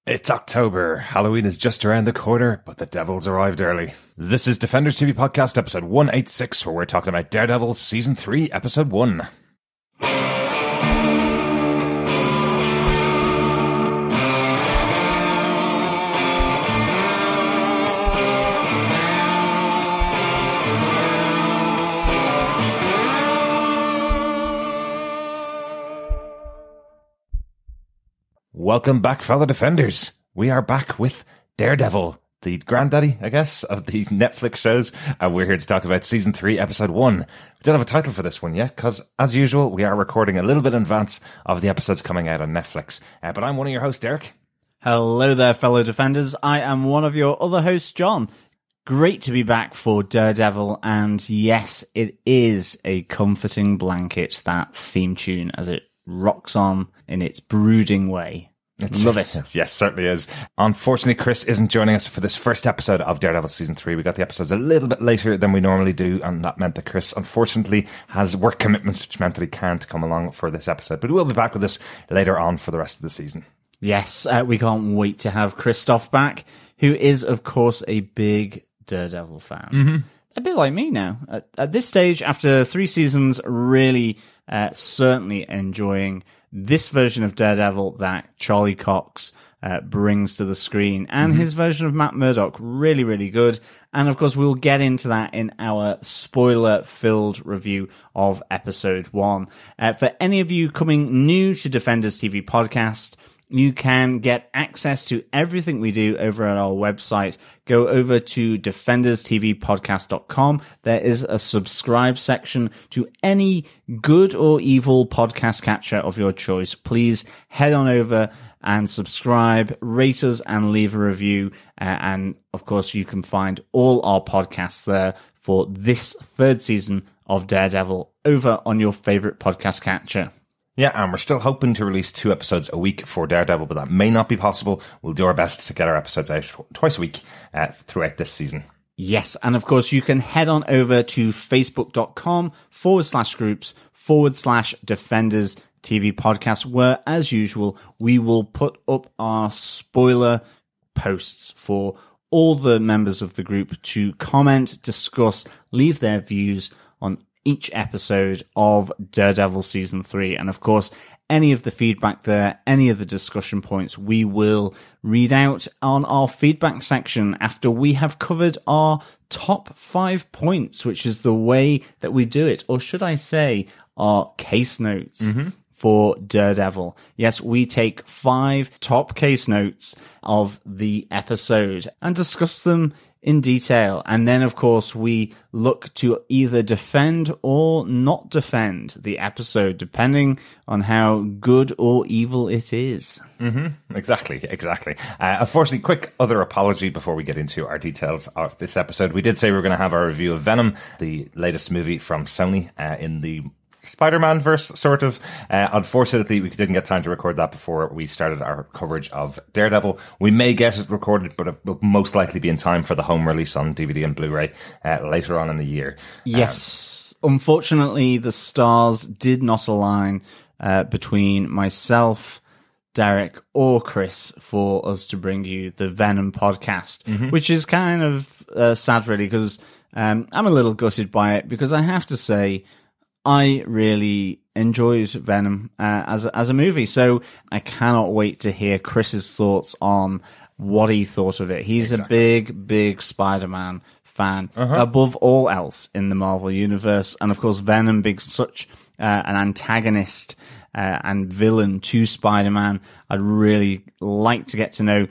It's October. Halloween is just around the corner, but the devil's arrived early. This is Defenders TV Podcast episode 186, where we're talking about Daredevil Season 3, Episode 1. Welcome back, fellow Defenders. We are back with Daredevil, the granddaddy, I guess, of these Netflix shows. And we're here to talk about Season 3, Episode 1. We don't have a title for this one yet, because, as usual, we are recording a little bit in advance of the episodes coming out on Netflix. But I'm one of your hosts, Erik. Hello there, fellow Defenders. I am one of your other hosts, John. Great to be back for Daredevil, and yes, it is a comforting blanket, that theme tune, as it rocks on in its brooding way. Love it. Yes, certainly is. Unfortunately, Chris isn't joining us for this first episode of Daredevil Season 3. We got the episodes a little bit later than we normally do, and that meant that Chris, unfortunately, has work commitments, which meant that he can't come along for this episode. But he will be back with us later on for the rest of the season. Yes, we can't wait to have Christoph back, who is, of course, a big Daredevil fan. Mm-hmm. A bit like me now. At this stage, after 3 seasons, really certainly enjoying this version of Daredevil that Charlie Cox brings to the screen, and his version of Matt Murdock, really, really good. And of course, we'll get into that in our spoiler-filled review of Episode 1. For any of you coming new to Defenders TV Podcast, you can get access to everything we do over at our website. Go over to defenderstvpodcast.com. There is a subscribe section to any good or evil podcast catcher of your choice. Please head on over and subscribe, rate us, and leave a review. And of course, you can find all our podcasts there for this 3rd season of Daredevil over on your favorite podcast catcher. Yeah, and we're still hoping to release 2 episodes a week for Daredevil, but that may not be possible. We'll do our best to get our episodes out twice a week throughout this season. Yes, and of course you can head on over to facebook.com/groups/Defenders TV Podcast, where, as usual, we will put up our spoiler posts for all the members of the group to comment, discuss, leave their views on each episode of Daredevil Season 3. And of course, any of the feedback there, any of the discussion points, we will read out on our feedback section after we have covered our top 5 points, which is the way that we do it. Or should I say, our case notes for Daredevil. Yes, we take 5 top case notes of the episode and discuss them in detail, and then of course we look to either defend or not defend the episode, depending on how good or evil it is. Exactly. Unfortunately, quick other apology before we get into our details of this episode. We did say we were going to have our review of Venom, the latest movie from Sony in the Spider-Man verse, sort of. Unfortunately, we didn't get time to record that before we started our coverage of Daredevil. We may get it recorded, but it will most likely be in time for the home release on DVD and Blu-ray later on in the year. Yes. Unfortunately, the stars did not align between myself, Derek, or Chris for us to bring you the Venom podcast, which is kind of sad, really, because I'm a little gutted by it, because I have to say, I really enjoyed Venom as a movie, so I cannot wait to hear Chris's thoughts on what he thought of it. He's a big Spider-Man fan, above all else in the Marvel Universe, and of course Venom being such an antagonist and villain to Spider-Man. I'd really like to get to know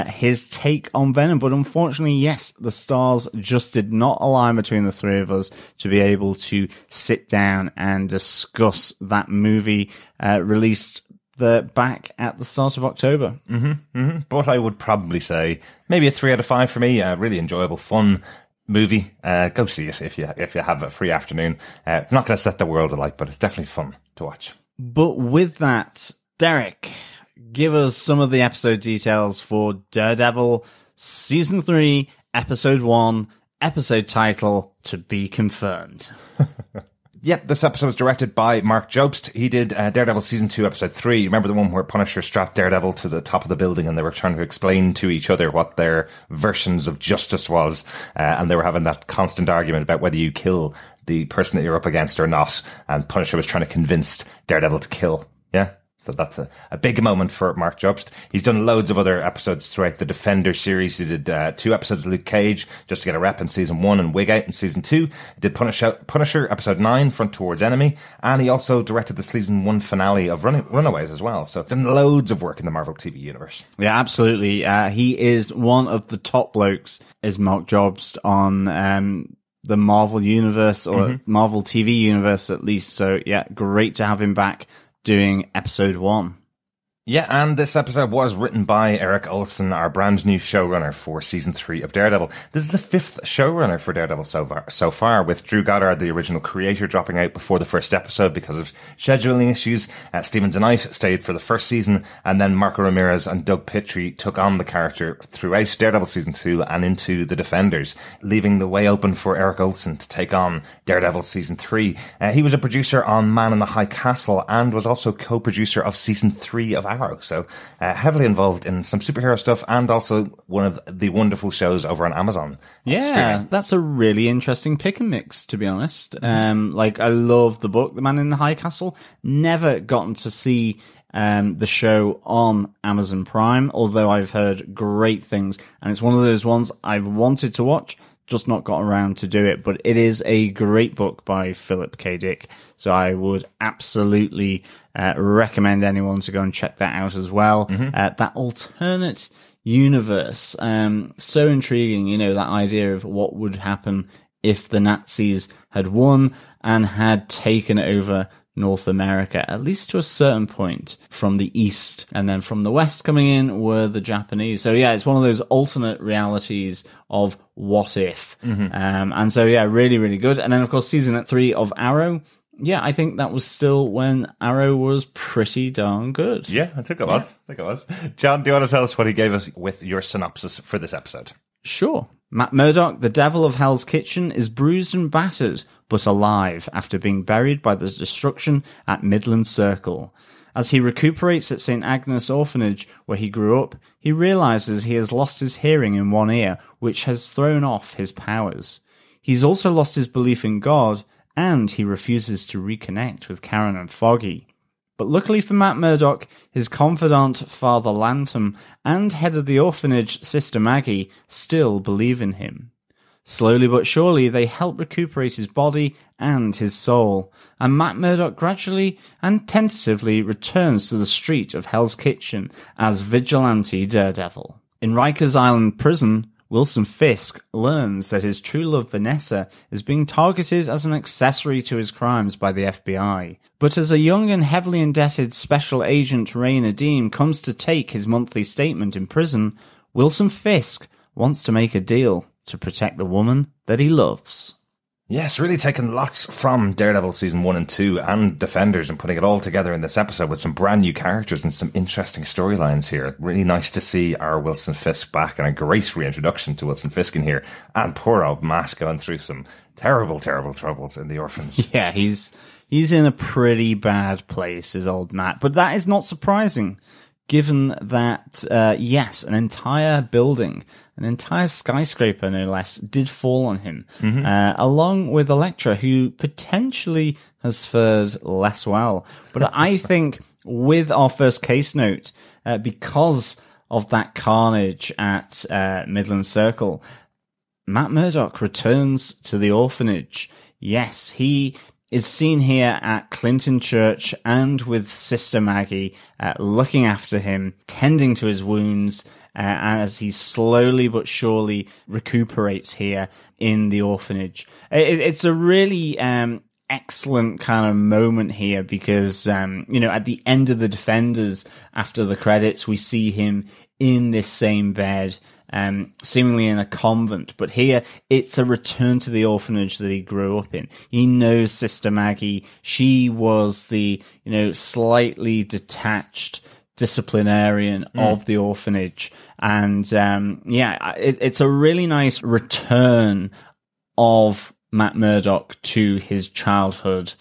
his take on Venom, but unfortunately, yes, the stars just did not align between the 3 of us to be able to sit down and discuss that movie released back at the start of October. But I would probably say maybe a 3 out of 5 for me. Really enjoyable, fun movie. Go see it if you have a free afternoon. Not going to set the world alight, but it's definitely fun to watch. But with that, Derek, give us some of the episode details for Daredevil Season 3, Episode 1, episode title to be confirmed. Yep, this episode was directed by Marc Jobst. He did Daredevil Season 2, Episode 3. Remember the one where Punisher strapped Daredevil to the top of the building and they were trying to explain to each other what their versions of justice was, and they were having that constant argument about whether you kill the person that you're up against or not, and Punisher was trying to convince Daredevil to kill. Yeah? So that's a big moment for Marc Jobst. He's done loads of other episodes throughout the Defender series. He did 2 episodes of Luke Cage just to get a rep in Season 1 and wig out in Season 2. He did Punisher Episode 9, Front Towards Enemy. And he also directed the Season 1 finale of Runaways as well. So done loads of work in the Marvel TV universe. Yeah, absolutely. He is one of the top blokes, is Marc Jobst, on the Marvel universe, or Marvel TV universe at least. So yeah, great to have him back doing episode 1. Yeah, and this episode was written by Erik, our brand new showrunner for Season 3 of Daredevil. This is the 5th showrunner for Daredevil so far, with Drew Goddard, the original creator, dropping out before the first episode because of scheduling issues. Stephen DeKnight stayed for the first season, and then Marco Ramirez and Doug Petrie took on the character throughout Daredevil Season 2 and into The Defenders, leaving the way open for Erik Oleson to take on Daredevil Season 3. He was a producer on Man in the High Castle and was also co-producer of Season 3 of Arrow. So heavily involved in some superhero stuff and also one of the wonderful shows over on Amazon. Yeah, that's a really interesting pick and mix, to be honest. I love the book, The Man in the High Castle. Never gotten to see the show on Amazon Prime, although I've heard great things. And it's one of those ones I've wanted to watch, just not got around to do it, but it is a great book by Philip K. Dick, so I would absolutely recommend anyone to go and check that out as well. That alternate universe, so intriguing, that idea of what would happen if the Nazis had won and had taken over North America, at least to a certain point, from the east, and then from the west coming in were the Japanese. So yeah, it's one of those alternate realities of what if. And so yeah, really, really good. And then of course Season 3 of Arrow. Yeah, I think that was still when Arrow was pretty darn good. Yeah, I think it was. John, do you want to tell us what he gave us with your synopsis for this episode? Sure. Matt Murdock, the devil of Hell's Kitchen, is bruised and battered, but alive after being buried by the destruction at Midland Circle. As he recuperates at St Agnes Orphanage, where he grew up, he realizes he has lost his hearing in one ear, which has thrown off his powers. He's also lost his belief in God, and he refuses to reconnect with Karen and Foggy. But luckily for Matt Murdock, his confidant Father Lantom and head of the orphanage Sister Maggie still believe in him. Slowly but surely, they help recuperate his body and his soul, and Matt Murdock gradually and tentatively returns to the street of Hell's Kitchen as vigilante Daredevil. In Riker's Island prison, Wilson Fisk learns that his true love Vanessa is being targeted as an accessory to his crimes by the FBI. But as a young and heavily indebted Special Agent Ray Nadeem comes to take his monthly statement in prison, Wilson Fisk wants to make a deal to protect the woman that he loves. Yes, really taking lots from Daredevil Season 1 and 2 and Defenders and putting it all together in this episode with some brand new characters and some interesting storylines here. Really nice to see our Wilson Fisk back, and a great reintroduction to Wilson Fisk in here. And poor old Matt going through some terrible, terrible troubles in the orphanage. Yeah, he's in a pretty bad place, is old Matt. But that is not surprising, given that, yes, an entire building, an entire skyscraper, no less, did fall on him, along with Elektra, who potentially has fared less well. But I think with our first case note, because of that carnage at Midland Circle, Matt Murdock returns to the orphanage. Yes, he is seen here at Clinton Church and with Sister Maggie looking after him, tending to his wounds, as he slowly but surely recuperates here in the orphanage. It's a really excellent kind of moment here because, at the end of the Defenders, after the credits, we see him in this same bed, seemingly in a convent, but here it's a return to the orphanage that he grew up in. He knows Sister Maggie. She was the, slightly detached disciplinarian of the orphanage. And, it's a really nice return of Matt Murdock to his childhood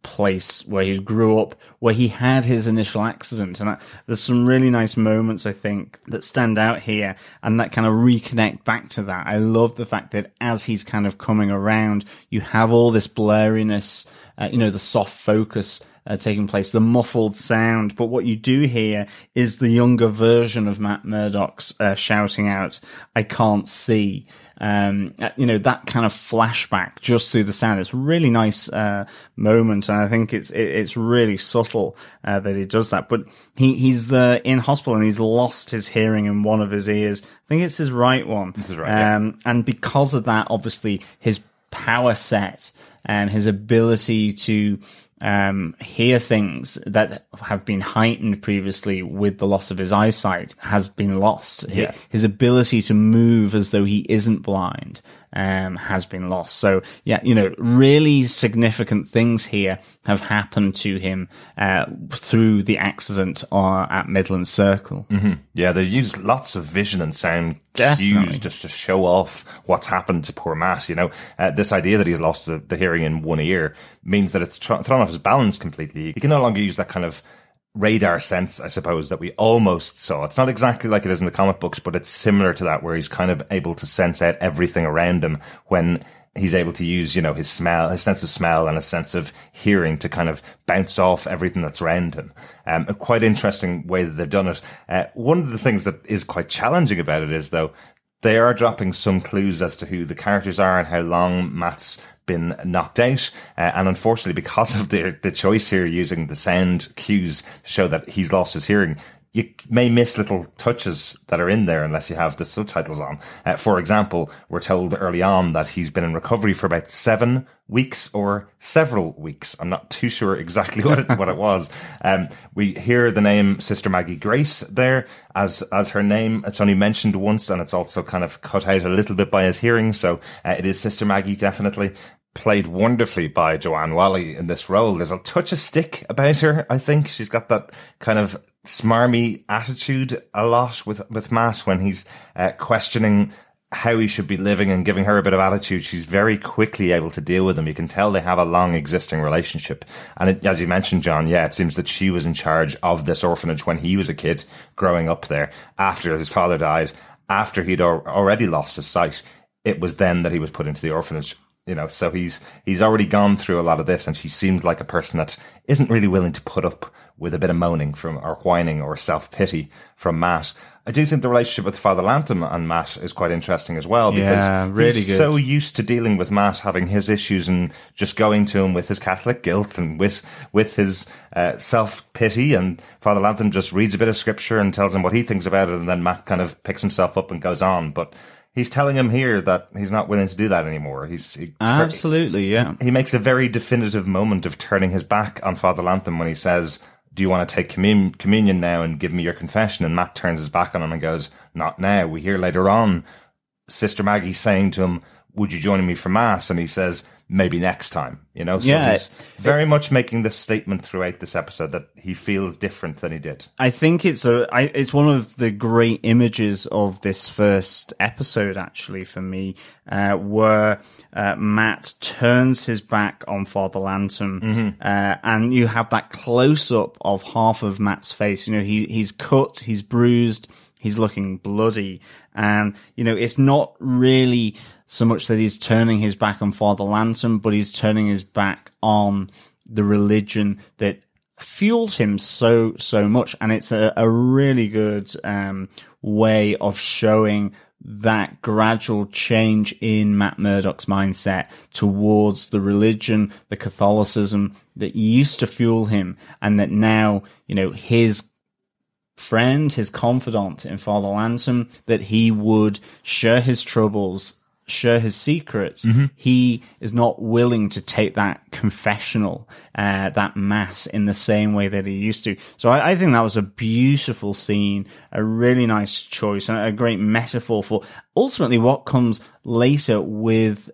place where he grew up, where he had his initial accident. And there's some really nice moments, I think, that stand out here and that kind of reconnect back to that. I love the fact that as he's kind of coming around, you have all this blurriness, the soft focus taking place, the muffled sound. But what you do hear is the younger version of Matt Murdock's shouting out, "I can't see." That kind of flashback just through the sound. It's a really nice moment, and I think it's really subtle that he does that. But he's in hospital and he's lost his hearing in one of his ears. I think it's his right one. This is right. Yeah. And because of that, obviously his power set and his ability to hear things that have been heightened previously with the loss of his eyesight has been lost. Yeah. His ability to move as though he isn't blind has been lost. So, really significant things here have happened to him through the accident at Midland Circle. Mm-hmm. Yeah, they use lots of vision and sound Definitely. cues just to show off what's happened to poor Matt. This idea that he's lost the hearing in one ear means that it's thrown off his balance completely. He can no longer use that kind of radar sense, I suppose, that we almost saw. It's not exactly like it is in the comic books, but it's similar to that, where he's kind of able to sense out everything around him when he's able to use, his smell, his sense of smell and a sense of hearing to kind of bounce off everything that's around him. A quite interesting way that they've done it. One of the things that is quite challenging about it is, though, they are dropping some clues as to who the characters are and how long Matt's been knocked out. And unfortunately, because of the choice here using the sound cues to show that he's lost his hearing, you may miss little touches that are in there unless you have the subtitles on. For example, we're told early on that he's been in recovery for about 7 weeks or several weeks. I'm not too sure exactly what it was. We hear the name Sister Maggie Grace there as her name. It's only mentioned once, and it's also kind of cut out a little bit by his hearing. So it is Sister Maggie, definitely. Played wonderfully by Joanne Whalley in this role. There's a touch of stick about her, I think. She's got that kind of smarmy attitude a lot with Matt when he's questioning how he should be living and giving her a bit of attitude. She's very quickly able to deal with him. You can tell they have a long existing relationship. And as you mentioned, John, it seems that she was in charge of this orphanage when he was a kid growing up there. After his father died, after he'd already lost his sight, it was then that he was put into the orphanage. So he's already gone through a lot of this, and she seems like a person that isn't really willing to put up with a bit of moaning or whining or self-pity from Matt. I do think the relationship with Father Lantom and Matt is quite interesting as well, because really he's good. so used to dealing with Matt having his issues and just going to him with his Catholic guilt and with his self-pity, and Father Lantom just reads a bit of scripture and tells him what he thinks about it, and then Matt kind of picks himself up and goes on. But he's telling him here that he's not willing to do that anymore. Absolutely, yeah. He makes a very definitive moment of turning his back on Father Lantom when he says, "Do you want to take communion now and give me your confession?" And Matt turns his back on him and goes, "Not now." We hear later on Sister Maggie saying to him, "Would you join me for Mass?" And he says, "Maybe next time." So he's very much making this statement throughout this episode that he feels different than he did. I think it's one of the great images of this first episode, actually, for me, where Matt turns his back on Father Lantom, and you have that close-up of half of Matt's face. He's cut, he's bruised, he's looking bloody, and, it's not really so much that he's turning his back on Father Lantom, but he's turning his back on the religion that fueled him so much. And it's a really good way of showing that gradual change in Matt Murdock's mindset towards the religion, the Catholicism that used to fuel him, and that now, his friend, his confidant in Father Lantom, that he would share his troubles, share his secrets. He is not willing to take that confessional, that mass in the same way that he used to. So I think that was a beautiful scene, a really nice choice, and a great metaphor for ultimately what comes later with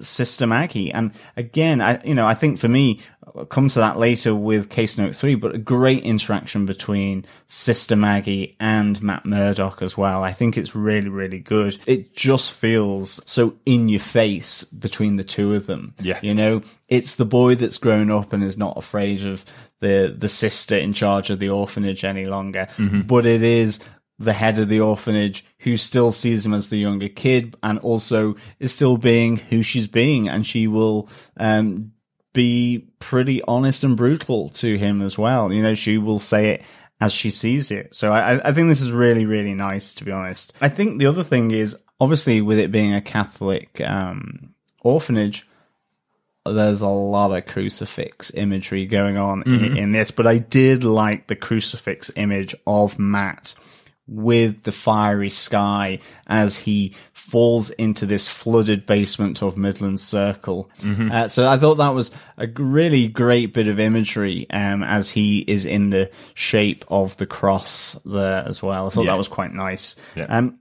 Sister Maggie. And again, I think for me, I'll come to that later with Case Note 3, but a great interaction between Sister Maggie and Matt Murdock as well. I think it's really, really good. It just feels so in your face between the two of them. Yeah. You know, it's the boy that's grown up and is not afraid of the sister in charge of the orphanage any longer, but it is the head of the orphanage who still sees him as the younger kid and also is still being who she's being, and she will be pretty honest and brutal to him as well. You know, she will say it as she sees it. So I think this is really, really nice, to be honest. I think the other thing is, obviously, with it being a Catholic orphanage, there's a lot of crucifix imagery going on in this, but I did like the crucifix image of Matt with the fiery sky as he falls into this flooded basement of Midland Circle. So I thought that was a really great bit of imagery as he is in the shape of the cross there as well. I thought that was quite nice. And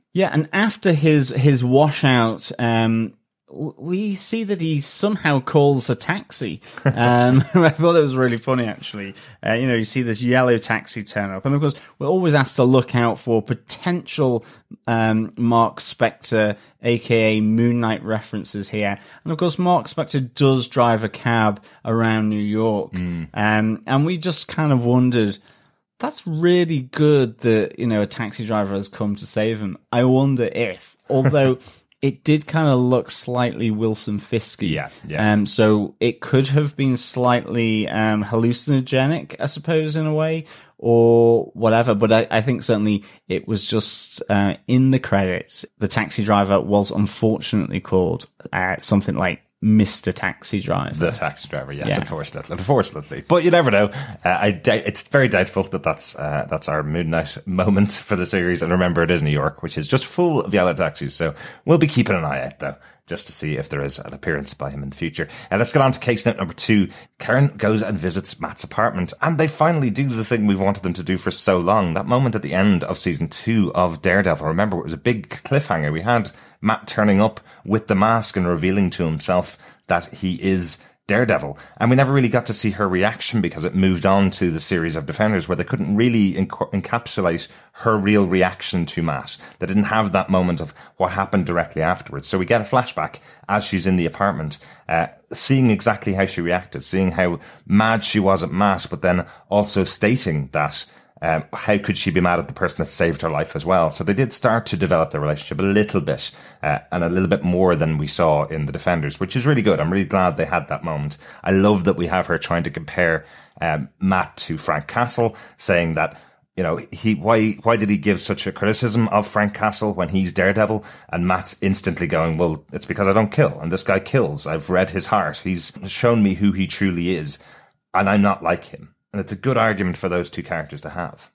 after his washout, we see that he somehow calls a taxi. I thought it was really funny, actually. You see this yellow taxi turn up. And of course, we're always asked to look out for potential Marc Spector, aka Moon Knight references here. And of course, Marc Spector does drive a cab around New York. And we just kind of wondered, that's really good that, a taxi driver has come to save him. I wonder if, although it did kind of look slightly Wilson Fisky. So it could have been slightly hallucinogenic, I suppose, in a way, or whatever. But I think certainly it was just in the credits. The taxi driver was unfortunately called something like Mr. Taxi Driver. The taxi driver, yes, unfortunately. But you never know. It's very doubtful that that's our Moon Knight moment for the series. And remember, it is New York, which is just full of yellow taxis. So we'll be keeping an eye out, though, just to see if there is an appearance by him in the future. And let's get on to case note number 2. Karen goes and visits Matt's apartment, and they finally do the thing we've wanted them to do for so long. That moment at the end of season 2 of Daredevil. Remember, it was a big cliffhanger. We had Matt turning up with the mask and revealing to himself that he is Daredevil. And we never really got to see her reaction because it moved on to the series of Defenders where they couldn't really encapsulate her real reaction to Matt. They didn't have that moment of what happened directly afterwards. So we get a flashback as she's in the apartment, seeing exactly how she reacted, seeing how mad she was at Matt, but then also stating that how could she be mad at the person that saved her life as well? So they did start to develop their relationship a little bit, and a little bit more than we saw in the Defenders, which is really good. I'm really glad they had that moment. I love that we have her trying to compare Matt to Frank Castle, saying that, why did he give such a criticism of Frank Castle when he's Daredevil? And Matt's instantly going, well, it's because I don't kill, and this guy kills. I've read his heart. He's shown me who he truly is, and I'm not like him. And it's a good argument for those two characters to have.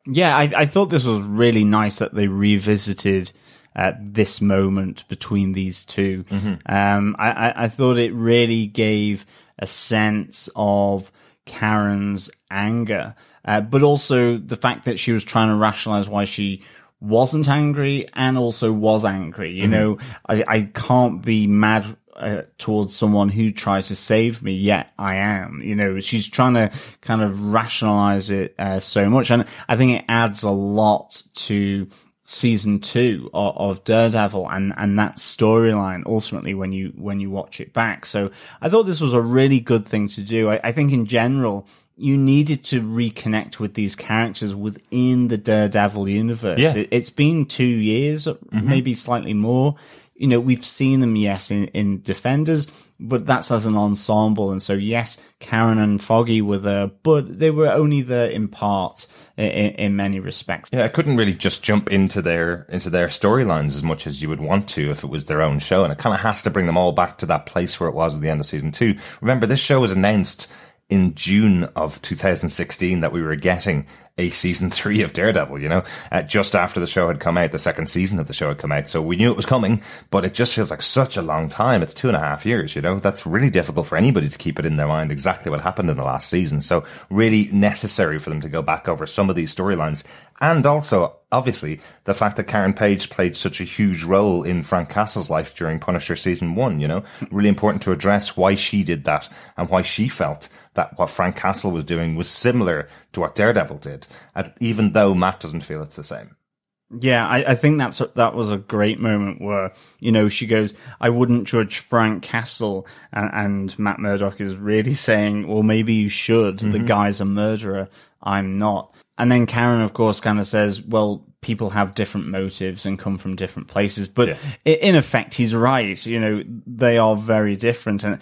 Yeah, I thought this was really nice that they revisited this moment between these two. I thought it really gave a sense of Karen's anger, but also the fact that she was trying to rationalize why she wasn't angry and also was angry. I can't be mad towards someone who tried to save me, yet I am. She's trying to kind of rationalize it so much, and I think it adds a lot to season 2 of Daredevil and that storyline ultimately when you watch it back. So I thought this was a really good thing to do. I think in general you needed to reconnect with these characters within the Daredevil universe. It's been 2 years, maybe slightly more. We've seen them, yes, in Defenders, but that's as an ensemble. And so, yes, Karen and Foggy were there, but they were only there in part in many respects. Yeah, I couldn't really just jump into their storylines as much as you would want to if it was their own show. And it kind of has to bring them all back to that place where it was at the end of season 2. Remember, this show was announced in June of 2016 that we were getting a season 3 of Daredevil, just after the show had come out, the second season of the show had come out. So we knew it was coming, but it just feels like such a long time. It's 2.5 years, That's really difficult for anybody to keep it in their mind exactly what happened in the last season. So really necessary for them to go back over some of these storylines And also, obviously, the fact that Karen Page played such a huge role in Frank Castle's life during Punisher Season 1, you know? Really important to address why she did that and why she felt that what Frank Castle was doing was similar to what Daredevil did, even though Matt doesn't feel it's the same. Yeah, I think that was a great moment where, you know, she goes, I wouldn't judge Frank Castle, and Matt Murdock is really saying, well, maybe you should. The guy's a murderer. I'm not. And then Karen, of course, kind of says, well, people have different motives and come from different places. But in effect, he's right. You know, they are very different. And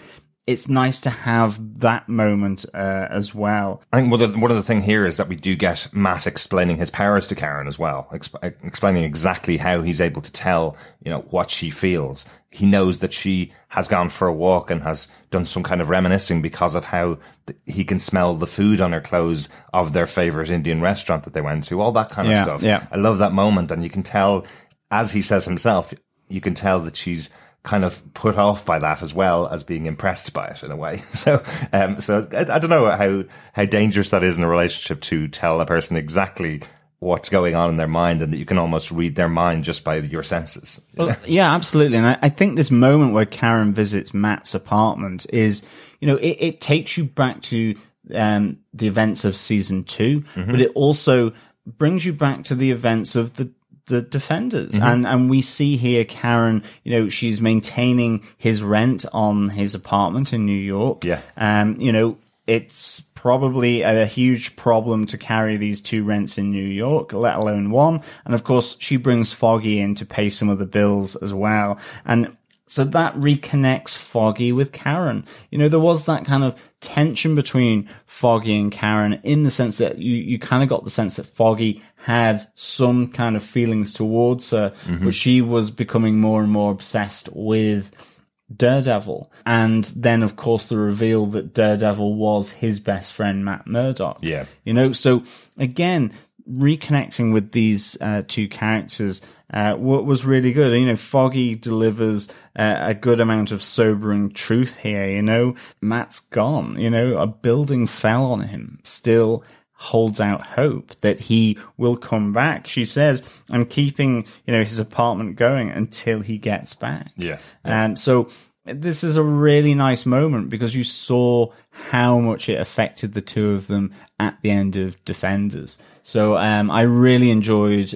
it's nice to have that moment as well. I think one of the thing here is that we do get Matt explaining his powers to Karen as well, explaining exactly how he's able to tell, you know, what she feels. He knows that she has gone for a walk and has done some kind of reminiscing because of how he can smell the food on her clothes of their favorite Indian restaurant that they went to, all that kind of stuff. Yeah. I love that moment. And you can tell, as he says himself, you can tell that she's kind of put off by that as well as being impressed by it in a way. So I don't know how dangerous that is in a relationship, to tell a person exactly what's going on in their mind and that you can almost read their mind just by your senses. Well, yeah, absolutely. And I think this moment where Karen visits Matt's apartment is, you know, it takes you back to the events of season 2, but it also brings you back to the events of the Defenders. And we see here Karen, you know, she's maintaining his rent on his apartment in New York. Yeah. You know, it's probably a huge problem to carry these 2 rents in New York, let alone one. And of course, she brings Foggy in to pay some of the bills as well. And so that reconnects Foggy with Karen. You know, there was that kind of tension between Foggy and Karen in the sense that you kind of got the sense that Foggy had some kind of feelings towards her, but she was becoming more and more obsessed with Daredevil. And then, of course, the reveal that Daredevil was his best friend, Matt Murdock. Yeah. You know, so again, reconnecting with these 2 characters was really good. You know, Foggy delivers a good amount of sobering truth here. You know, Matt's gone. You know, a building fell on him. Still holds out hope that he will come back. She says, I'm keeping, you know, his apartment going until he gets back. Yeah. So this is a really nice moment because you saw how much it affected the 2 of them at the end of Defenders. So I really enjoyed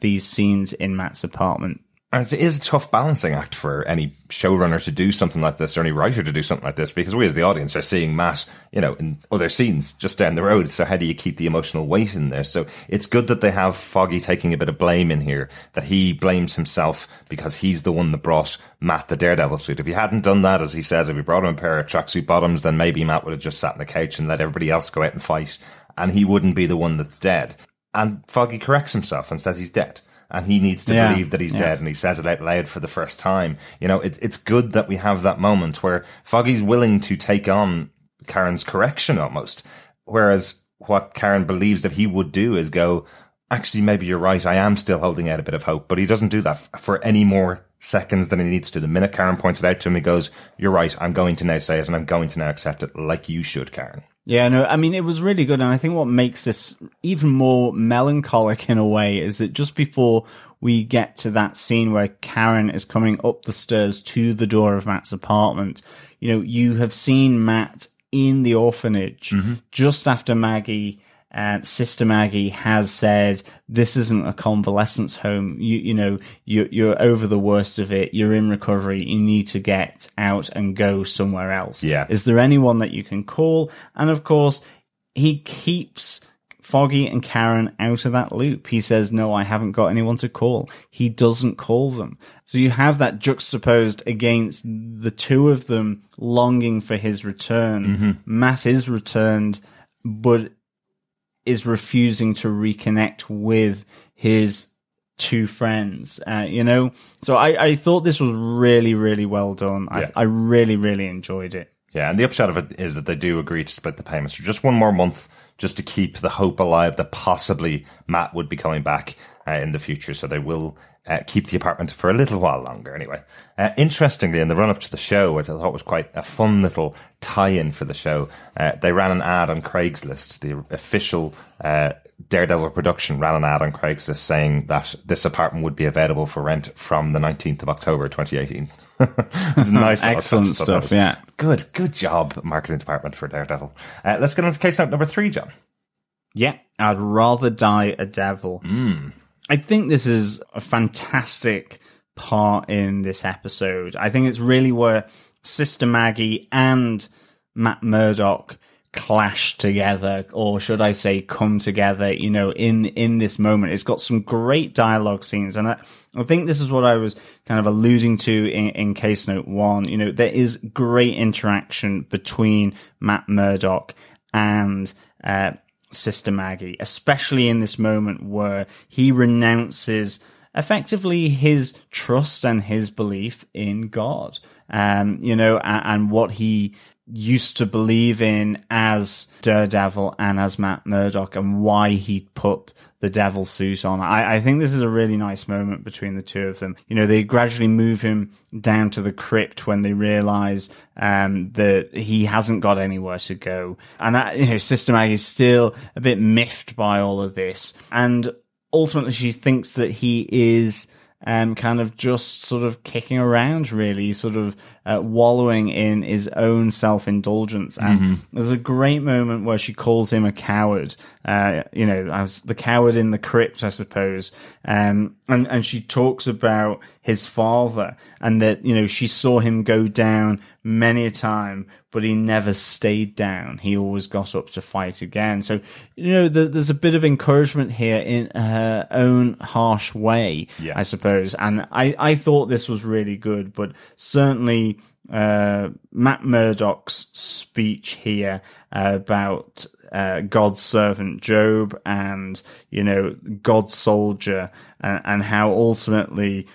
these scenes in Matt's apartment. And it is a tough balancing act for any showrunner to do something like this, or any writer to do something like this, because we as the audience are seeing Matt, you know, in other scenes just down the road. So how do you keep the emotional weight in there? So it's good that they have Foggy taking a bit of blame in here, that he blames himself because he's the one that brought Matt the Daredevil suit. If he hadn't done that, as he says, if he brought him a pair of tracksuit bottoms, then maybe Matt would have just sat on the couch and let everybody else go out and fight, and he wouldn't be the one that's dead. And Foggy corrects himself and says he's dead. And he needs to believe that he's dead, and he says it out loud for the first time. You know, it's good that we have that moment where Foggy's willing to take on Karen's correction almost. Whereas what Karen believes that he would do is go, actually, maybe you're right, I am still holding out a bit of hope. But he doesn't do that for any more seconds than he needs to. The minute Karen points it out to him, he goes, you're right, I'm going to now say it, and I'm going to now accept it like you should, Karen. Yeah, no, I mean, it was really good. And I think what makes this even more melancholic in a way is that just before we get to that scene where Karen is coming up the stairs to the door of Matt's apartment, you know, you have seen Matt in the orphanage just after Maggie, Sister Maggie has said, this isn't a convalescence home. You're over the worst of it. You're in recovery. You need to get out and go somewhere else. Yeah. Is there anyone that you can call? And of course, he keeps Foggy and Karen out of that loop. He says, no, I haven't got anyone to call. He doesn't call them. So you have that juxtaposed against the 2 of them longing for his return. Matt is returned, but is refusing to reconnect with his 2 friends, you know? So I thought this was really, really well done. Yeah. I really, really enjoyed it. Yeah, and the upshot of it is that they do agree to split the payments for just 1 more month, just to keep the hope alive that possibly Matt would be coming back in the future. So they will keep the apartment for a little while longer anyway. Interestingly, in the run-up to the show, which I thought was quite a fun little tie-in for the show, they ran an ad on Craigslist, the official Daredevil production ran an ad on Craigslist saying that this apartment would be available for rent from the 19th of October 2018. It was nice. Excellent stuff, yeah. Good job, marketing department for Daredevil. Let's get on to case note number 3, John. Yeah, I'd rather die a devil. I think this is a fantastic part in this episode. I think it's really where Sister Maggie and Matt Murdock clash together, or should I say come together, in this moment. It's got some great dialogue scenes, and I think this is what I was kind of alluding to in case note 1. There is great interaction between Matt Murdock and Sister Maggie, especially in this moment where he renounces effectively his trust and his belief in God, and what he used to believe in as Daredevil and as Matt Murdock, and why he put the devil suit on. I think this is a really nice moment between the two of them. They gradually move him down to the crypt when they realize that he hasn't got anywhere to go. And Sister Maggie's still a bit miffed by all of this. And ultimately she thinks that he is kind of just sort of kicking around, really, sort of wallowing in his own self-indulgence. And there's a great moment where she calls him a coward, as the coward in the crypt, I suppose. And she talks about his father, and that, she saw him go down many a time, but he never stayed down. He always got up to fight again. So, there's a bit of encouragement here in her own harsh way, I suppose. And I thought this was really good, but certainly Matt Murdock's speech here about God's servant Job and, God's soldier, and how ultimately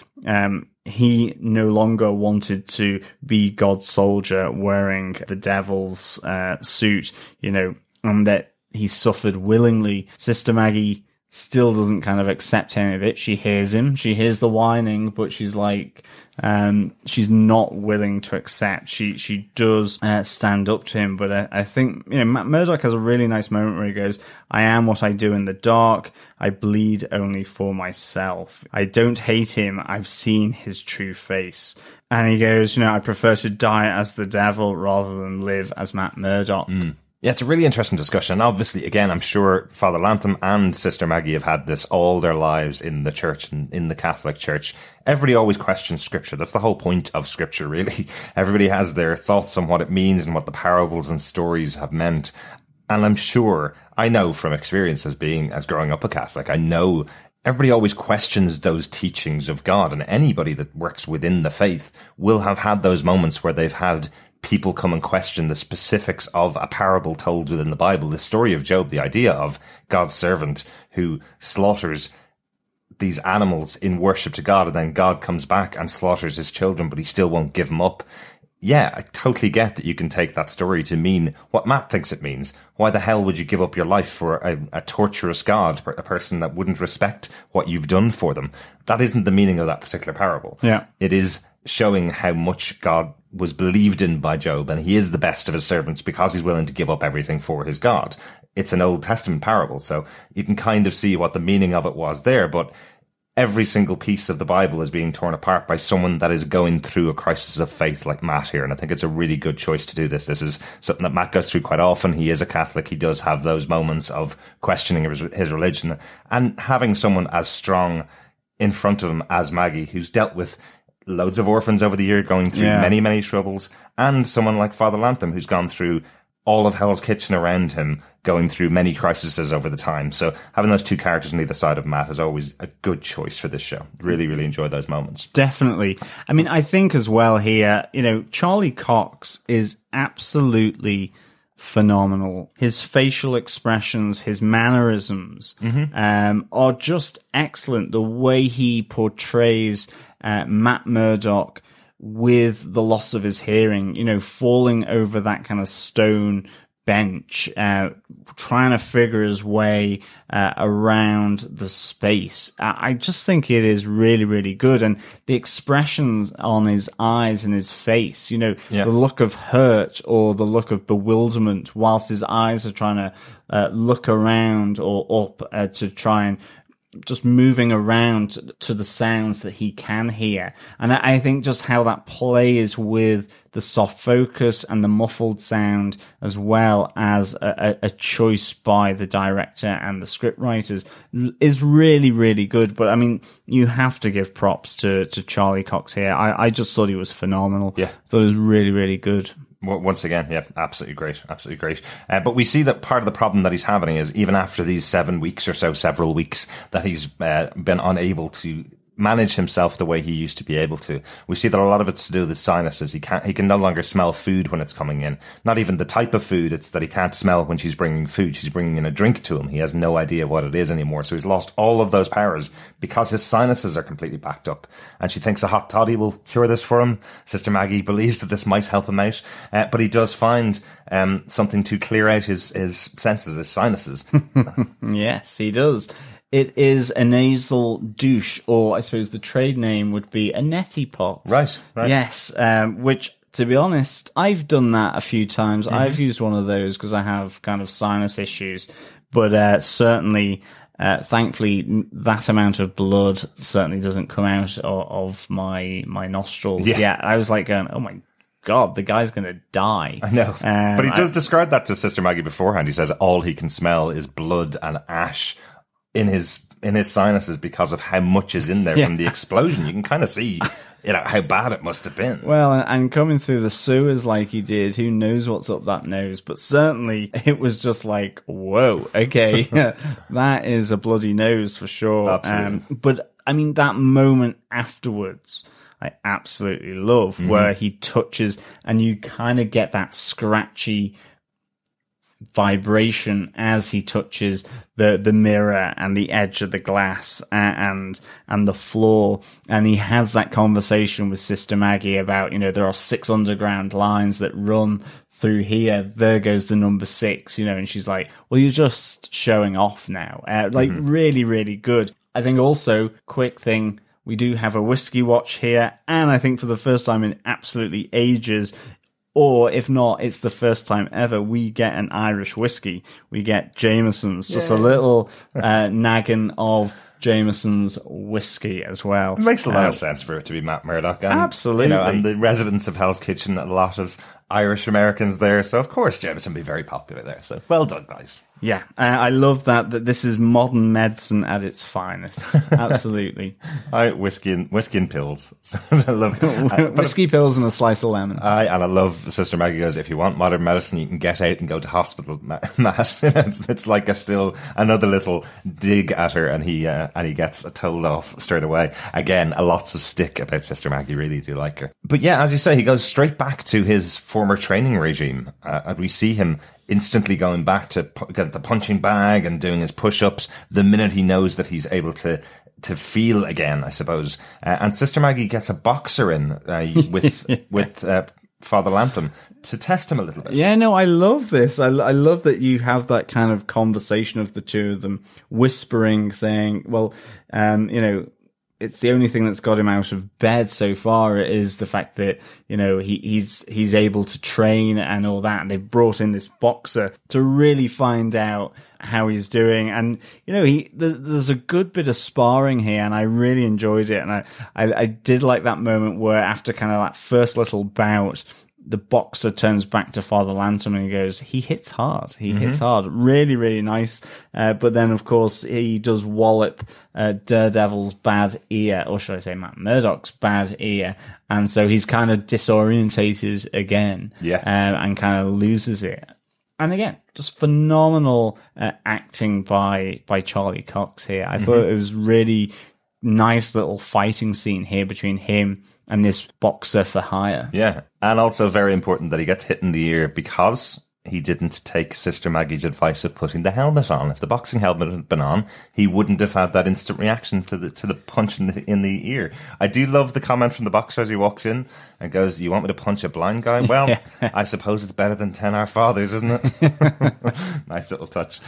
he no longer wanted to be God's soldier wearing the devil's suit, and that he suffered willingly. Sister Maggie still doesn't kind of accept any of it. She hears him, she hears the whining, but she's like, she's not willing to accept. She does stand up to him, but I think, Matt Murdock has a really nice moment where he goes, I am what I do in the dark. I bleed only for myself. I don't hate him. I've seen his true face. And he goes, I prefer to die as the devil rather than live as Matt Murdock. Yeah, it's a really interesting discussion. And obviously, again, I'm sure Father Lantom and Sister Maggie have had this all their lives in the church and in the Catholic Church. Everybody always questions Scripture. That's the whole point of Scripture, really. Everybody has their thoughts on what it means and what the parables and stories have meant. And I'm sure, I know from experience as growing up a Catholic, I know everybody always questions those teachings of God. And anybody that works within the faith will have had those moments where they've had people come and question the specifics of a parable told within the Bible. The story of Job, the idea of God's servant who slaughters these animals in worship to God, and then God comes back and slaughters his children, but he still won't give them up. Yeah, I totally get that you can take that story to mean what Matt thinks it means. Why the hell would you give up your life for a torturous God, a person that wouldn't respect what you've done for them? That isn't the meaning of that particular parable. Yeah. It is showing how much God was believed in by Job, and he is the best of his servants because he's willing to give up everything for his God. It's an Old Testament parable, so you can kind of see what the meaning of it was there, but every single piece of the Bible is being torn apart by someone that is going through a crisis of faith like Matt here, and I think it's a really good choice to do this. This is something that Matt goes through quite often. He is a Catholic. He does have those moments of questioning his religion, and having someone as strong in front of him as Maggie, who's dealt with loads of orphans over the year, going through many, many troubles, and someone like Father Lantom, who's gone through all of Hell's Kitchen around him, going through many crises over the time. So having those two characters on either side of Matt is always a good choice for this show. Really, really enjoy those moments. Definitely. I mean, I think as well here, Charlie Cox is absolutely phenomenal. His facial expressions, his mannerisms are just excellent. The way he portrays Matt Murdock with the loss of his hearing, falling over that kind of stone bench, trying to figure his way around the space. I just think it is really, really good. And the expressions on his eyes and his face, the look of hurt or the look of bewilderment whilst his eyes are trying to look around or up to try and just moving around to the sounds that he can hear. And I think just how that plays with the soft focus and the muffled sound, as well as a choice by the director and the script writers, is really, really good. But I mean, you have to give props to Charlie Cox here. I just thought he was phenomenal. Yeah. Thought it was really, really good. Once again, yeah, absolutely great. But we see that part of the problem that he's having is even after these 7 weeks or so, several weeks, that he's been unable to manage himself the way he used to be able to. We see that a lot of it's to do with his sinuses. He can no longer smell food when it's coming in. Not even the type of food, it's that he can't smell when she's bringing food. She's bringing in a drink to him. He has no idea what it is anymore. So he's lost all of those powers because his sinuses are completely backed up. And she thinks a hot toddy will cure this for him. Sister Maggie believes that this might help him out. But he does find something to clear out his senses, his sinuses. Yes, he does. It is a nasal douche, or I suppose the trade name would be a neti pot. Right. Yes, which, to be honest, I've done that a few times. Mm-hmm. I've used one of those because I have kind of sinus issues. But certainly, thankfully, that amount of blood certainly doesn't come out of my nostrils. Yeah, I was like going, oh my God, the guy's going to die. I know. But he does describe that to Sister Maggie beforehand. He says all he can smell is blood and ash in his sinuses because of how much is in there from the explosion. You can kind of see, how bad it must have been. Well, and coming through the sewers like he did, who knows what's up that nose? But certainly it was just like, whoa, okay, that is a bloody nose for sure. Absolutely. But I mean, that moment afterwards, I absolutely love where he touches and you kind of get that scratchy vibration as he touches the mirror and the edge of the glass and the floor, and he has that conversation with Sister Maggie about there are 6 underground lines that run through here, there goes the number 6, and she's like, well, you're just showing off now. Really, really good. I think also, quick thing, we do have a whiskey watch here, and I think for the first time in absolutely ages, or if not, it's the first time ever we get an Irish whiskey. We get Jameson's, just a little nagging of Jameson's whiskey as well. It makes a lot of sense for it to be Matt Murdock. And, absolutely. And the residents of Hell's Kitchen, a lot of Irish Americans there. So, of course, Jameson will be very popular there. So, well done, guys. Yeah, I love that this is modern medicine at its finest. Absolutely. Whiskey and pills. I love whiskey, pills, and a slice of lemon. And I love Sister Maggie goes, if you want modern medicine, you can get out and go to hospital, Matt. It's like still another little dig at her, and he gets told off straight away. Again, lots of stick about Sister Maggie. Really do like her. But yeah, as you say, he goes straight back to his former training regime, and we see him instantly going back to get the punching bag and doing his push-ups the minute he knows that he's able to feel again, I suppose. And Sister Maggie gets a boxer in with Father Lantom to test him a little bit. Yeah, no, I love this. I love that you have that kind of conversation of the two of them whispering, saying, well, it's the only thing that's got him out of bed so far is the fact that, he's able to train and all that. And they've brought in this boxer to really find out how he's doing. And, there's a good bit of sparring here, and I really enjoyed it. And I did like that moment where after kind of that first little bout, the boxer turns back to Father Lantom and he goes, he hits hard. He hits hard. Really, really nice. But then, of course, he does wallop Daredevil's bad ear, or should I say Matt Murdock's bad ear. And so he's kind of disorientated again. Yeah. And kind of loses it. And again, just phenomenal acting by Charlie Cox here. I thought it was really nice little fighting scene here between him and this boxer for hire. Yeah. And also very important that he gets hit in the ear because he didn't take Sister Maggie's advice of putting the helmet on. If the boxing helmet had been on, he wouldn't have had that instant reaction to the punch in the ear. I do love the comment from the boxer as he walks in and goes, "You want me to punch a blind guy? Well, I suppose it's better than 10 Our Fathers, isn't it?" Nice little touch.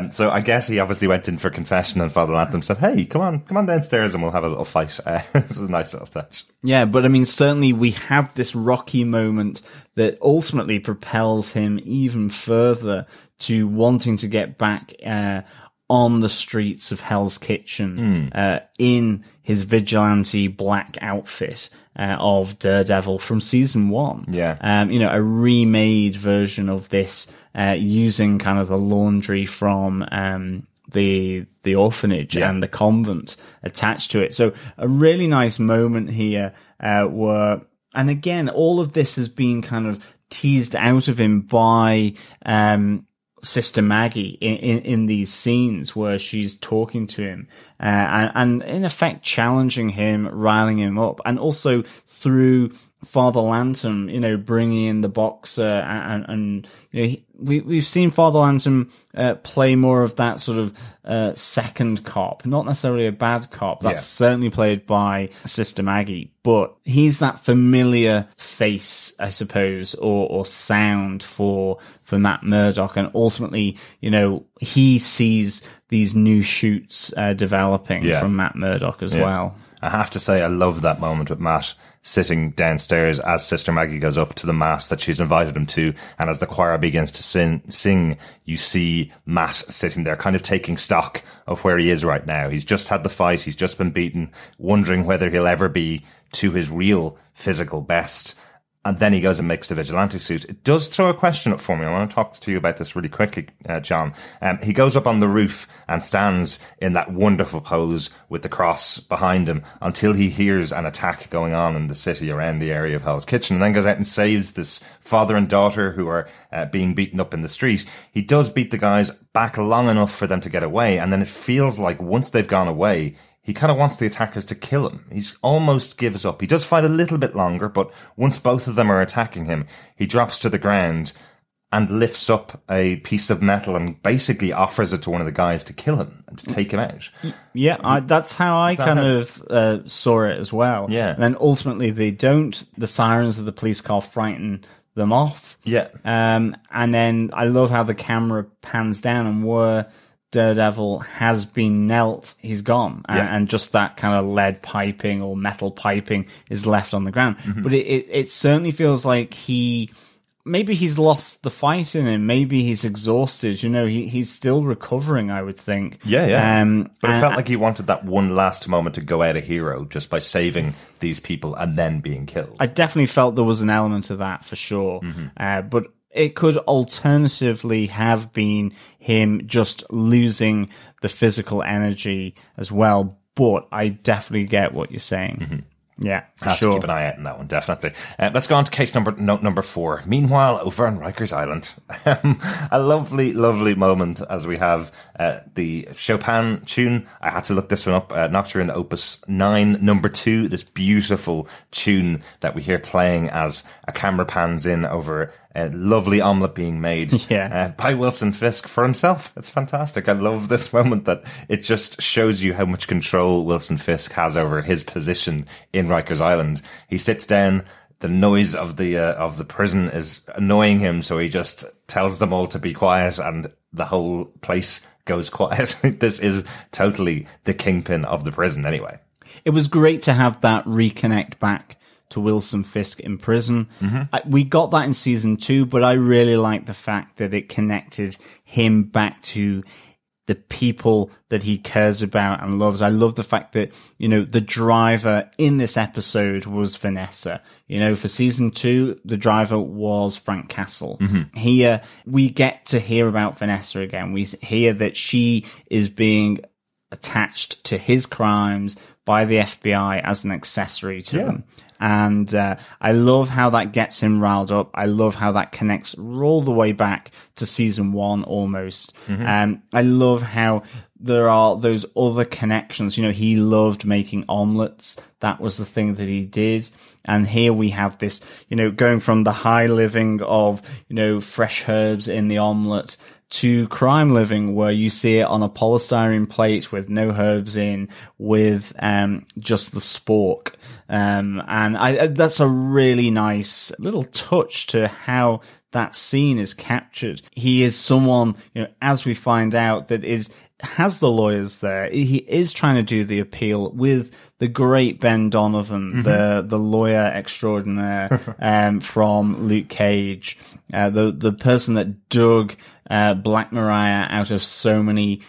So I guess he obviously went in for confession, and Father Lantom said, "Hey, come on downstairs and we'll have a little fight." This is a nice little touch. Yeah, but I mean, certainly we have this rocky moment that ultimately propels him even further to wanting to get back on the streets of Hell's Kitchen in his vigilante black outfit of Daredevil from season 1. Yeah. A remade version of this using kind of the laundry from the orphanage and the convent attached to it. So a really nice moment here where, and again, all of this has been kind of teased out of him by Sister Maggie in these scenes where she's talking to him and in effect challenging him, riling him up, and also through Father Lantom, bringing in the boxer and we've seen Father Lantom play more of that sort of second cop, not necessarily a bad cop. That's certainly played by Sister Maggie, but he's that familiar face, I suppose, or sound for Matt Murdock, and ultimately, he sees these new shoots developing from Matt Murdock as well. I have to say, I love that moment with Matt sitting downstairs as Sister Maggie goes up to the mass that she's invited him to, and as the choir begins to sing, you see Matt sitting there kind of taking stock of where he is right now. He's just had the fight, he's just been beaten, wondering whether he'll ever be to his real physical best. And then he goes and makes the vigilante suit. It does throw a question up for me. I want to talk to you about this really quickly, John. He goes up on the roof and stands in that wonderful pose with the cross behind him until he hears an attack going on in the city around the area of Hell's Kitchen, and then goes out and saves this father and daughter who are being beaten up in the street. He does beat the guys back long enough for them to get away, and then it feels like once they've gone away, he kind of wants the attackers to kill him. He's almost gives up. He does fight a little bit longer, but once both of them are attacking him, he drops to the ground and lifts up a piece of metal and basically offers it to one of the guys to kill him and to take him out. Yeah, that's how I kind of saw it as well. Yeah. And then ultimately they don't. The sirens of the police car frighten them off. Yeah. And then I love how the camera pans down and where Daredevil has been knelt, he's gone. And just that kind of lead piping or metal piping is left on the ground. Mm-hmm. But it certainly feels like maybe he's lost the fight in him. Maybe he's exhausted. He's still recovering, I would think. Yeah. But it felt like he wanted that one last moment to go out a hero just by saving these people and then being killed. I definitely felt there was an element of that for sure. Mm-hmm. But it could alternatively have been him just losing the physical energy as well. But I definitely get what you're saying. Mm-hmm. Yeah, for sure. To keep an eye out on that one, definitely. Let's go on to case note number 4. Meanwhile, over on Riker's Island, a lovely, lovely moment as we have the Chopin tune. I had to look this one up. Nocturne Opus 9, number 2. This beautiful tune that we hear playing as a camera pans in over a lovely omelette being made by Wilson Fisk for himself. It's fantastic. I love this moment that it just shows you how much control Wilson Fisk has over his position in Riker's Island. He sits down. The noise of the prison is annoying him, so he just tells them all to be quiet, and the whole place goes quiet. This is totally the kingpin of the prison, anyway. It was great to have that reconnect back to Wilson Fisk in prison. Mm-hmm. We got that in season 2, but I really like the fact that it connected him back to the people that he cares about and loves. I love the fact that, the driver in this episode was Vanessa. For season 2, the driver was Frank Castle. Mm-hmm. Here, we get to hear about Vanessa again. We hear that she is being attached to his crimes by the FBI as an accessory to them. And I love how that gets him riled up. I love how that connects all the way back to season 1 almost. Mm-hmm. I love how there are those other connections. You know, he loved making omelets. That was the thing that he did. And here we have this, you know, going from the high living of, you know, fresh herbs in the omelet to crime living, where you see it on a polystyrene plate with no herbs in, with just the spork. That's a really nice little touch to how that scene is captured. He is someone, you know, as we find out, that has the lawyers there. He is trying to do the appeal with the great Ben Donovan, the lawyer extraordinaire from Luke Cage, the person that dug Black Mariah out of so many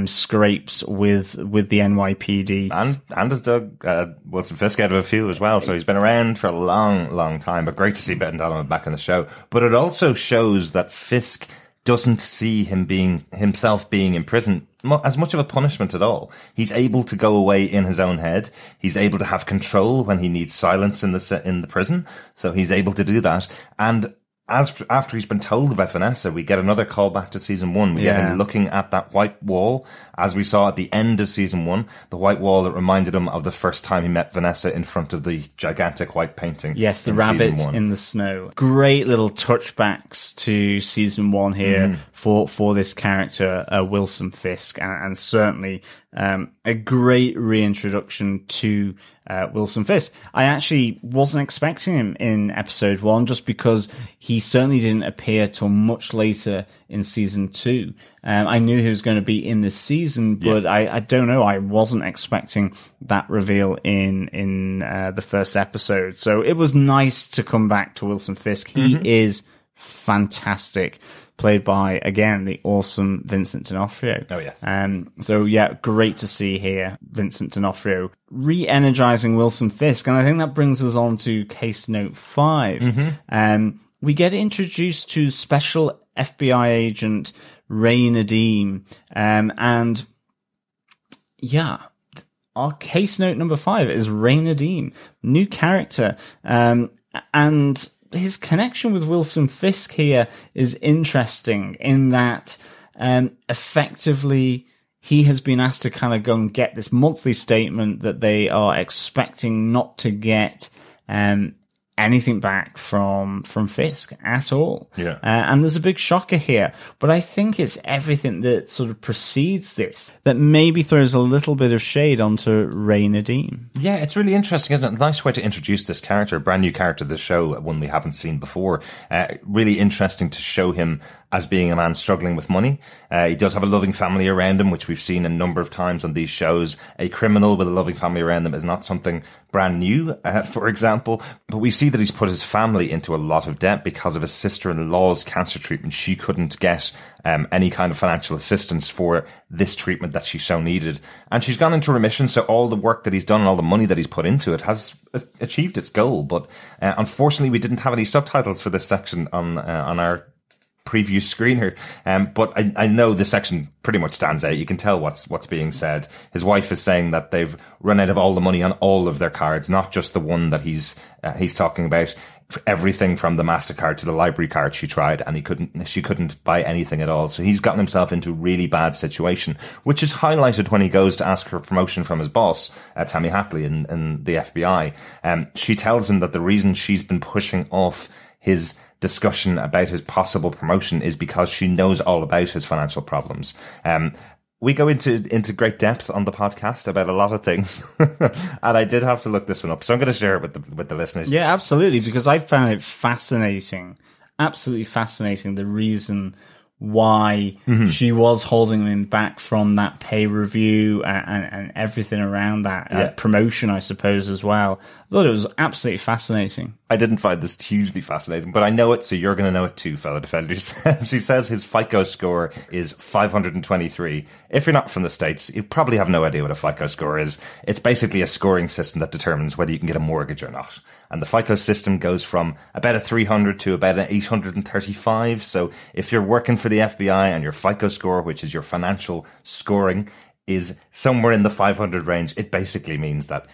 scrapes with the NYPD, and has dug Wilson Fisk out of a few as well. So he's been around for a long time. But great to see Ben Donovan back in the show. But it also shows that Fisk doesn't see himself being in prison as much of a punishment at all. He's able to go away in his own head. He's able to have control when he needs silence in the prison. So he's able to do that. And after he's been told about Vanessa, we get another callback to season 1. We get him looking at that white wall, as we saw at the end of season 1, the white wall that reminded him of the first time he met Vanessa in front of the gigantic white painting. Yes, the rabbit in the snow. Great little touchbacks to season 1 here for this character, Wilson Fisk, and certainly a great reintroduction to Wilson Fisk. I actually wasn't expecting him in episode 1, just because he certainly didn't appear till much later in season 2. I knew he was going to be in this season, but I don't know. I wasn't expecting that reveal in the first episode. So it was nice to come back to Wilson Fisk. He is fantastic. Played by, again, the awesome Vincent D'Onofrio. Oh, yes. So, yeah, great to see here Vincent D'Onofrio re-energizing Wilson Fisk. And I think that brings us on to case note 5. We get introduced to Special FBI Agent Ray Nadeem. And, yeah, our case note number 5 is Ray Nadeem. New character. And his connection with Wilson Fisk here is interesting in that effectively he has been asked to kind of go and get this monthly statement that they are expecting not to get anything back from Fisk at all. Yeah. And there's a big shocker here. But I think it's everything that sort of precedes this that maybe throws a little bit of shade onto Ray Nadeem. Yeah, it's really interesting, isn't it? A nice way to introduce this character, a brand new character to the show, one we haven't seen before. Really interesting to show him as being a man struggling with money. He does have a loving family around him, which we've seen a number of times on these shows. A criminal with a loving family around them is not something brand new, for example. But we see that he's put his family into a lot of debt because of his sister-in-law's cancer treatment. She couldn't get any kind of financial assistance for this treatment that she so needed. And she's gone into remission, so all the work that he's done and all the money that he's put into it has achieved its goal. But unfortunately, we didn't have any subtitles for this section on our preview screener, but I know this section pretty much stands out. You can tell what's being said. His wife is saying that they've run out of all the money on all of their cards, not just the one that he's talking about. Everything from the MasterCard to the library card she tried, and she couldn't buy anything at all. So he's gotten himself into a really bad situation, which is highlighted when he goes to ask for promotion from his boss, Tammy Hatley in the FBI. She tells him that the reason she's been pushing off his discussion about his possible promotion is because she knows all about his financial problems. We go into great depth on the podcast about a lot of things, and I did have to look this one up, so I'm going to share it with the listeners. Yeah, absolutely, because I found it fascinating, absolutely fascinating, the reason why she was holding him back from that pay review and everything around that promotion, I suppose, as well. I thought it was absolutely fascinating. I didn't find this hugely fascinating, but I know it, so you're going to know it too, fellow defenders. She says his FICO score is 523. If you're not from the States, you probably have no idea what a FICO score is. It's basically a scoring system that determines whether you can get a mortgage or not. And the FICO system goes from about a 300 to about an 835. So if you're working for the FBI and your FICO score, which is your financial scoring, is somewhere in the 500 range, it basically means that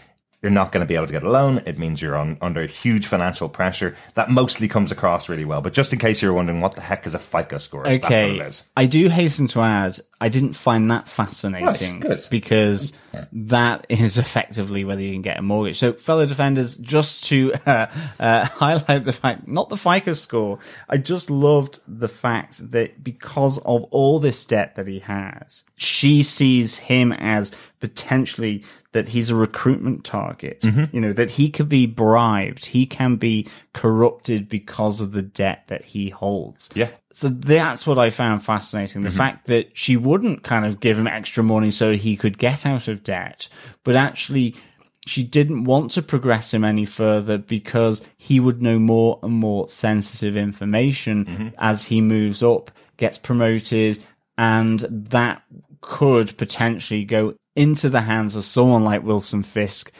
you're not going to be able to get a loan. It means you're under huge financial pressure. That mostly comes across really well. But just in case you're wondering what the heck is a FICO score, okay, that's what it is. I do hasten to add, I didn't find that fascinating because that is effectively whether you can get a mortgage. So, fellow defenders, just to highlight the fact, not the FICO score, I just loved the fact that because of all this debt that he has, she sees him as potentially that he's a recruitment target, that he could be bribed, he can be corrupted because of the debt that he holds. Yeah. So that's what I found fascinating. The fact that she wouldn't kind of give him extra money so he could get out of debt, but actually she didn't want to progress him any further because he would know more and more sensitive information as he moves up, gets promoted, and that could potentially go into the hands of someone like Wilson Fisk,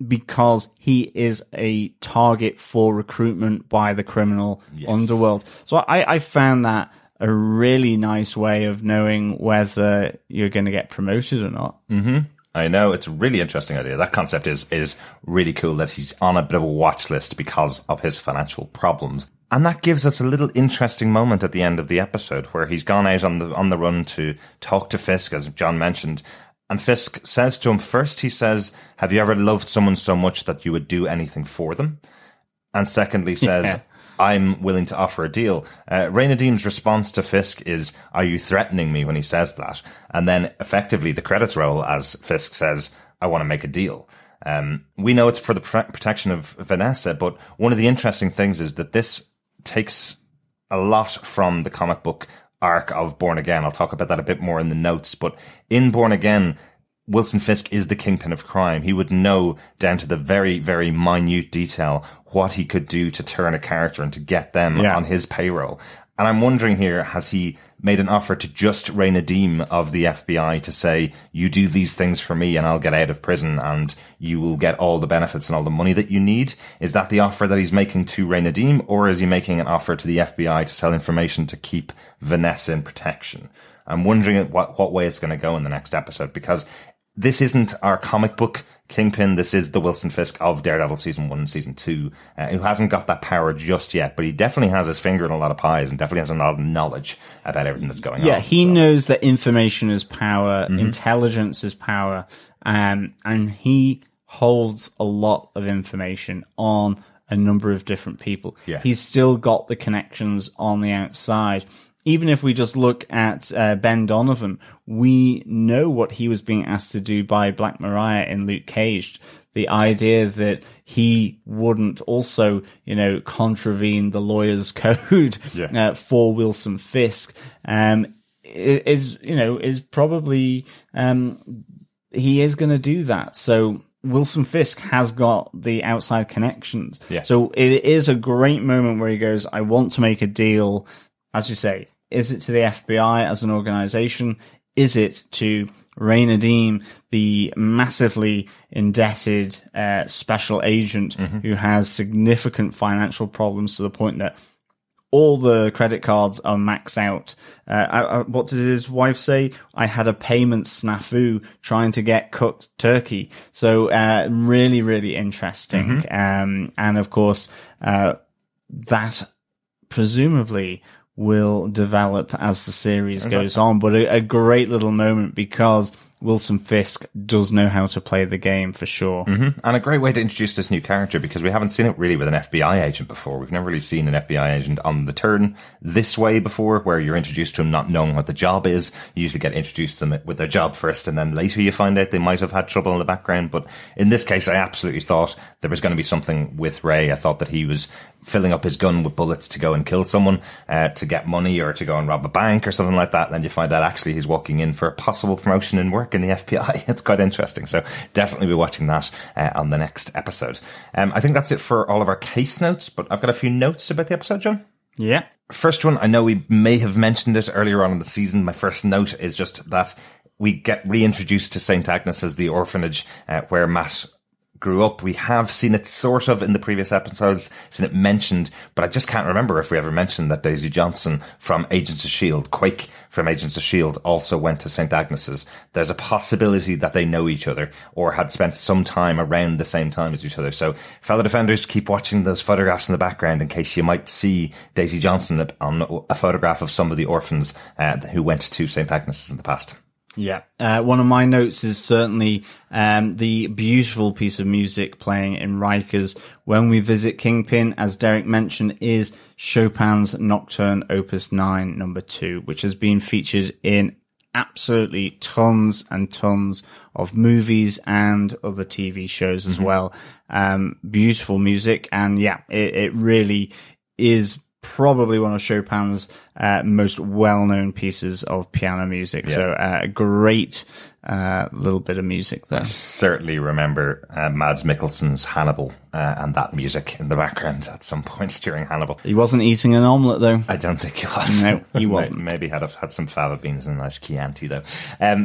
because he is a target for recruitment by the criminal underworld. So I found that a really nice way of knowing whether you're going to get promoted or not. I know, it's a really interesting idea. That concept is really cool, that he's on a bit of a watch list because of his financial problems. And that gives us a little interesting moment at the end of the episode where he's gone out on the run to talk to Fisk, as John mentioned. And Fisk says to him, first he says, have you ever loved someone so much that you would do anything for them? And secondly says, I'm willing to offer a deal. Ray Nadeem's response to Fisk is, are you threatening me, when he says that? And then effectively the credits roll as Fisk says, I want to make a deal. We know it's for the protection of Vanessa, but one of the interesting things is that this takes a lot from the comic book arc of Born Again. I'll talk about that a bit more in the notes, but in Born Again, Wilson Fisk is the kingpin of crime. He would know down to the very, very minute detail what he could do to turn a character and to get them on his payroll. And I'm wondering here, has he made an offer to just Ray Nadeem of the FBI to say, you do these things for me and I'll get out of prison and you will get all the benefits and all the money that you need? Is that the offer that he's making to Ray Nadeem, or is he making an offer to the FBI to sell information to keep Vanessa in protection? I'm wondering what way it's going to go in the next episode, because this isn't our comic book Kingpin. This is the Wilson Fisk of Daredevil Season 1 and Season 2, who hasn't got that power just yet, but he definitely has his finger in a lot of pies and definitely has a lot of knowledge about everything that's going on. Yeah, he knows that information is power, intelligence is power, and he holds a lot of information on a number of different people. Yeah. He's still got the connections on the outside. Even if we just look at Ben Donovan, we know what he was being asked to do by Black Mariah in Luke Cage. The idea that he wouldn't also, contravene the lawyer's code for Wilson Fisk is probably he is going to do that. So Wilson Fisk has got the outside connections. Yeah. So it is a great moment where he goes, I want to make a deal. As you say, is it to the FBI as an organization? Is it to Ray Nadeem, the massively indebted special agent who has significant financial problems to the point that all the credit cards are maxed out? What did his wife say? I had a payment snafu trying to get cooked turkey. So really, really interesting. And of course, that presumably will develop as the series goes on, but a great little moment because Wilson Fisk does know how to play the game for sure. And a great way to introduce this new character, because we haven't seen it really with an FBI agent before. We've never really seen an FBI agent on the turn this way before, where you're introduced to him not knowing what the job is. You usually get introduced to them with their job first, and then later you find out they might have had trouble in the background. But in this case, I absolutely thought there was going to be something with Ray. I thought that he was filling up his gun with bullets to go and kill someone, to get money or to go and rob a bank or something like that. And then you find out actually he's walking in for a possible promotion in work in the FBI. It's quite interesting. So definitely be watching that on the next episode. I think that's it for all of our case notes, but I've got a few notes about the episode, John. Yeah. First one, I know we may have mentioned it earlier on in the season. My first note is just that we get reintroduced to St Agnes as the orphanage, where Matt grew up. We have seen it sort of in the previous episodes, seen it mentioned, but I just can't remember if we ever mentioned that Daisy Johnson from Agents of S.H.I.E.L.D., Quake from Agents of S.H.I.E.L.D., also went to St Agnes's. There's a possibility that they know each other or had spent some time around the same time as each other. So, fellow defenders, keep watching those photographs in the background in case you might see Daisy Johnson on a photograph of some of the orphans who went to St Agnes's in the past. Yeah. One of my notes is certainly the beautiful piece of music playing in Riker's When We Visit Kingpin, as Derek mentioned, is Chopin's Nocturne Opus 9 No. 2, which has been featured in absolutely tons and tons of movies and other TV shows as well. Beautiful music, and yeah, it really is probably one of Chopin's most well-known pieces of piano music. Yeah. So a great little bit of music there. I certainly remember Mads Mikkelsen's Hannibal and that music in the background at some point during Hannibal. He wasn't eating an omelette, though. I don't think he was. No, he wasn't. Maybe had some fava beans and a nice Chianti, though.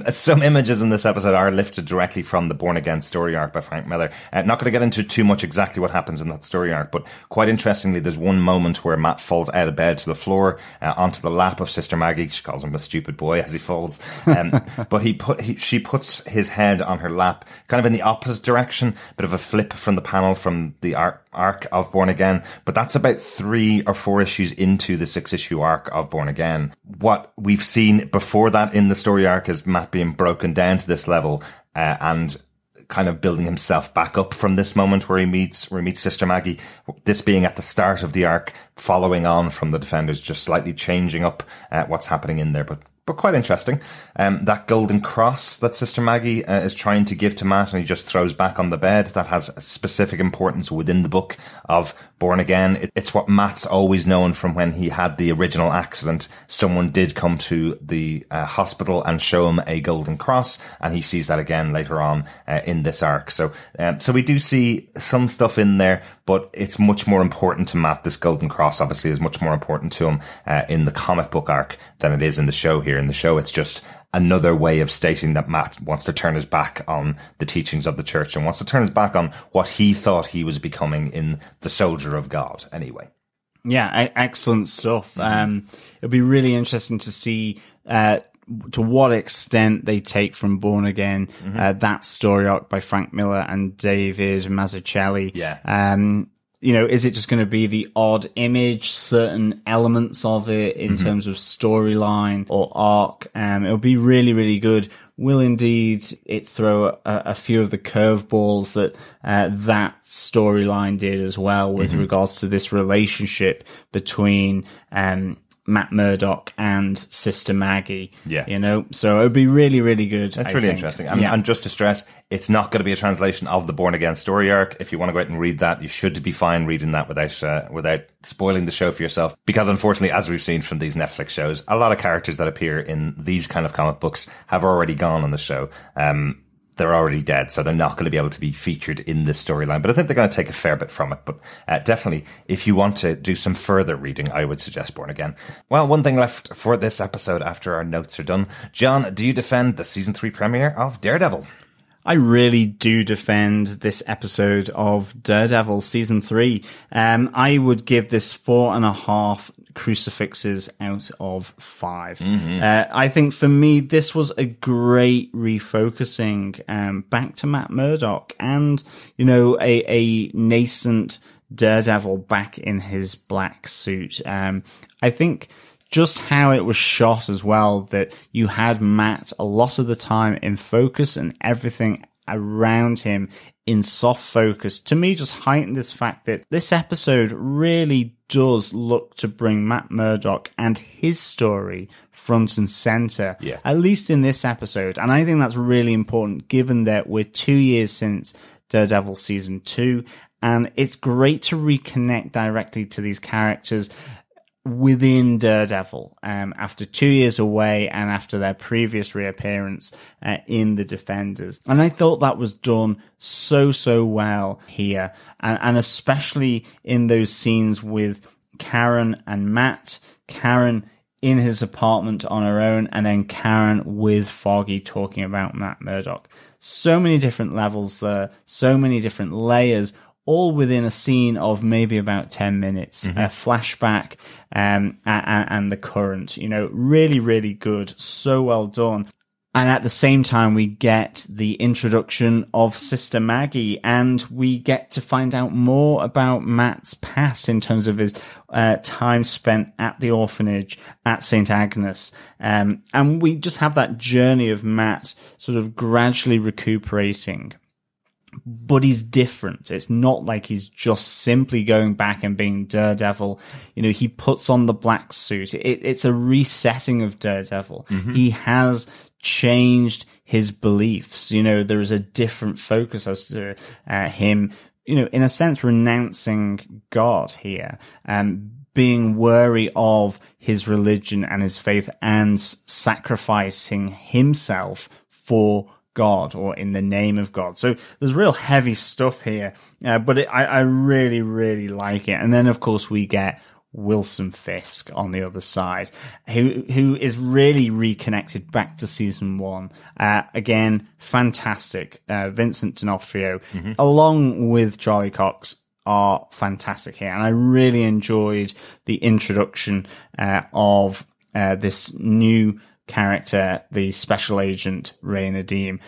Some images in this episode are lifted directly from the Born Again story arc by Frank Miller. Not going to get into too much exactly what happens in that story arc, but quite interestingly, there's one moment where Matt falls out of bed to the floor onto the lap of Sister Maggie. She calls him a stupid boy as he falls. But she puts his head on her lap, kind of in the opposite direction, bit of a flip from the panel from the arc of Born Again. But that's about 3 or 4 issues into the 6-issue arc of Born Again. What we've seen before that in the story arc is Matt being broken down to this level and kind of building himself back up from this moment where he meets Sister Maggie. This being at the start of the arc, following on from the Defenders, just slightly changing up what's happening in there, but quite interesting. That golden cross that Sister Maggie is trying to give to Matt and he just throws back on the bed, that has a specific importance within the book of Born Again. It's what Matt's always known from when he had the original accident. Someone did come to the hospital and show him a golden cross, and he sees that again later on in this arc. So we do see some stuff in there, but it's much more important to Matt. This golden cross obviously is much more important to him in the comic book arc than it is in the show here. In the show, it's just another way of stating that Matt wants to turn his back on the teachings of the church and wants to turn his back on what he thought he was becoming in the soldier of God anyway. Yeah, excellent stuff. It'll be really interesting to see to what extent they take from Born Again, that story arc by Frank Miller and David Mazzucchelli. Yeah. Is it just going to be the odd image, certain elements of it in terms of storyline or arc? It'll be really, really good. Will indeed it throw a few of the curveballs that that storyline did as well with regards to this relationship between Matt Murdock and Sister Maggie. Yeah. So it would be really, really good. That's really interesting. And just to stress, it's not going to be a translation of the Born Again story arc. If you want to go out and read that, you should be fine reading that without spoiling the show for yourself. Because unfortunately, as we've seen from these Netflix shows, a lot of characters that appear in these kind of comic books have already gone on the show. They're already dead, so they're not going to be able to be featured in this storyline. But I think they're going to take a fair bit from it. But definitely, if you want to do some further reading, I would suggest Born Again. Well, one thing left for this episode after our notes are done. John, do you defend the Season 3 premiere of Daredevil? I really do defend this episode of Daredevil Season 3. I would give this 4.5 crucifixes out of 5. I think for me, this was a great refocusing back to Matt Murdock and, a nascent Daredevil back in his black suit. I think just how it was shot as well, that you had Matt a lot of the time in focus and everything around him in soft focus, to me just heightened this fact that this episode really does look to bring Matt Murdock and his story front and center, at least in this episode. And I think that's really important given that we're 2 years since Daredevil Season 2, and it's great to reconnect directly to these characters within Daredevil after 2 years away and after their previous reappearance in the Defenders. And I thought that was done so well here, and especially in those scenes with Karen and Matt. Karen in his apartment on her own, and then Karen with Foggy talking about Matt Murdock. So many different levels there, so many different layers, all within a scene of maybe about 10 minutes, a flashback, and the current, really, really good. So well done. And at the same time, we get the introduction of Sister Maggie, and we get to find out more about Matt's past in terms of his time spent at the orphanage at St Agnes. And we just have that journey of Matt sort of gradually recuperating. But he's different. It's not like he's just simply going back and being Daredevil. He puts on the black suit. It's a resetting of Daredevil. He has changed his beliefs. There is a different focus as to him, in a sense, renouncing God here, being wary of his religion and his faith and sacrificing himself for God or in the name of God. So there's real heavy stuff here, but I really, really like it. And then, of course, we get Wilson Fisk on the other side, who is really reconnected back to season 1. Again, fantastic. Vincent D'Onofrio, along with Charlie Cox, are fantastic here. And I really enjoyed the introduction of this new character, the Special Agent Ray Nadeem.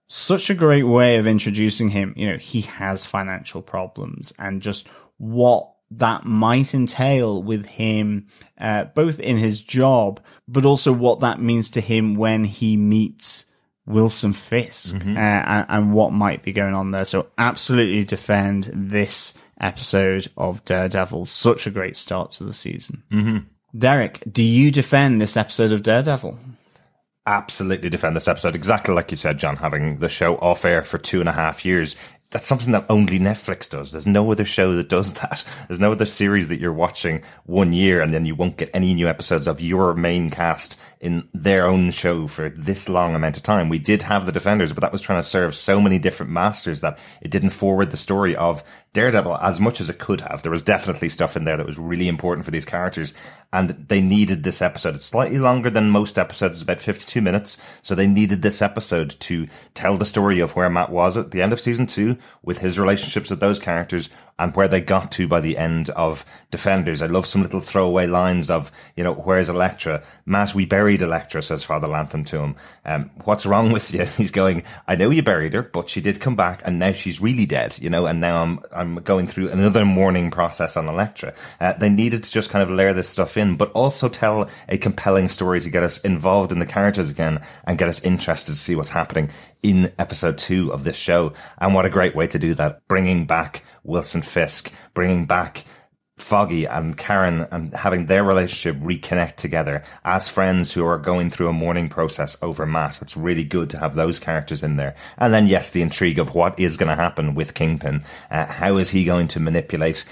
Such a great way of introducing him. He has financial problems, and just what that might entail with him, both in his job, but also what that means to him when he meets Wilson Fisk, and what might be going on there. So absolutely defend this episode of Daredevil. Such a great start to the season. Derek, do you defend this episode of Daredevil? Absolutely defend this episode. Exactly like you said, John, having the show off air for 2.5 years. That's something that only Netflix does. There's no other show that does that. There's no other series that you're watching 1 year and then you won't get any new episodes of your main cast in their own show for this long amount of time. We did have The Defenders, but that was trying to serve so many different masters that it didn't forward the story of Daredevil as much as it could have. There was definitely stuff in there that was really important for these characters, and they needed this episode. It's slightly longer than most episodes. It's about 52 minutes. So they needed this episode to tell the story of where Matt was at the end of season 2 with his relationships with those characters and where they got to by the end of Defenders. I love some little throwaway lines of, where's Elektra? Matt, we buried Elektra, says Father Lantom to him. What's wrong with you? He's going, I know you buried her, but she did come back and now she's really dead, and now I'm going through another mourning process on Elektra. They needed to just kind of layer this stuff in, but also tell a compelling story to get us involved in the characters again and get us interested to see what's happening in episode 2 of this show. And what a great way to do that, bringing back Wilson Fisk, bringing back Foggy and Karen and having their relationship reconnect together as friends who are going through a mourning process over Matt. It's really good to have those characters in there. And then, yes, the intrigue of what is going to happen with Kingpin. How is he going to manipulate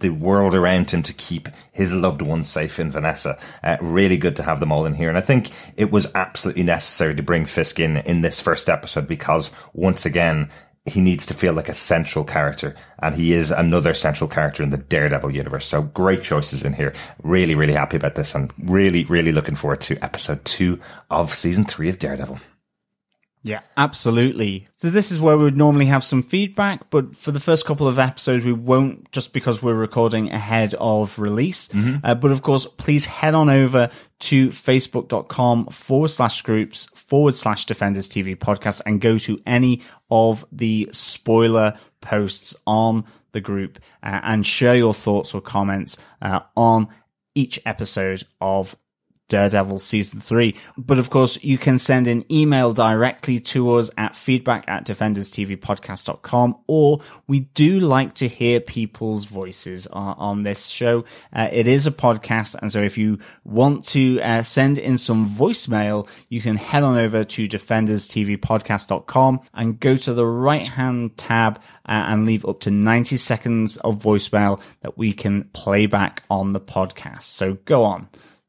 the world around him to keep his loved ones safe in Vanessa? Really good to have them all in here. And I think it was absolutely necessary to bring Fisk in this first episode because, once again, he needs to feel like a central character, and he is another central character in the Daredevil universe. So great choices in here. Really, really happy about this, and really, really looking forward to episode 2 of season 3 of Daredevil. Yeah, absolutely. So this is where we would normally have some feedback, but for the first couple of episodes, we won't, just because we're recording ahead of release. But of course, please head on over to facebook.com/groups/Defenders TV podcast and go to any of the spoiler posts on the group and share your thoughts or comments on each episode of Daredevil Season 3. But of course, you can send an email directly to us at feedback@defenderstvpodcast.com, or we do like to hear people's voices on this show. It is a podcast, and so if you want to send in some voicemail, you can head on over to defenderstvpodcast.com and go to the right-hand tab and leave up to 90 seconds of voicemail that we can play back on the podcast. So go on.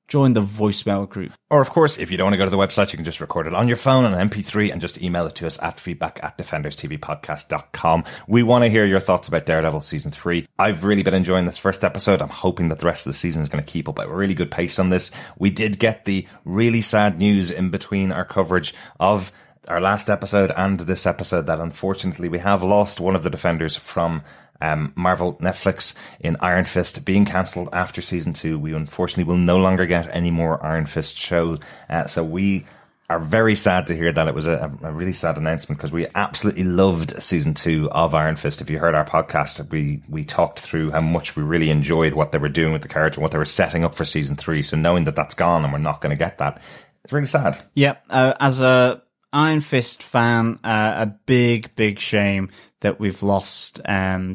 join the voicemail group. Or, of course, if you don't want to go to the website, you can just record it on your phone on an MP3 and just email it to us at feedback@defenderstvpodcast.com. We want to hear your thoughts about Daredevil Season 3. I've really been enjoying this first episode. I'm hoping that the rest of the season is going to keep up at a really good pace on this. We did get the really sad news in between our coverage of our last episode and this episode that unfortunately we have lost one of the Defenders from Marvel Netflix in Iron Fist being cancelled after season 2. We unfortunately will no longer get any more Iron Fist show. So we are very sad to hear that. It was a really sad announcement because we absolutely loved season 2 of Iron Fist. If you heard our podcast, we talked through how much we really enjoyed what they were doing with the character and what they were setting up for season 3. So knowing that that's gone and we're not going to get that, it's really sad. Yep. As a Iron Fist fan, a big shame that we've lost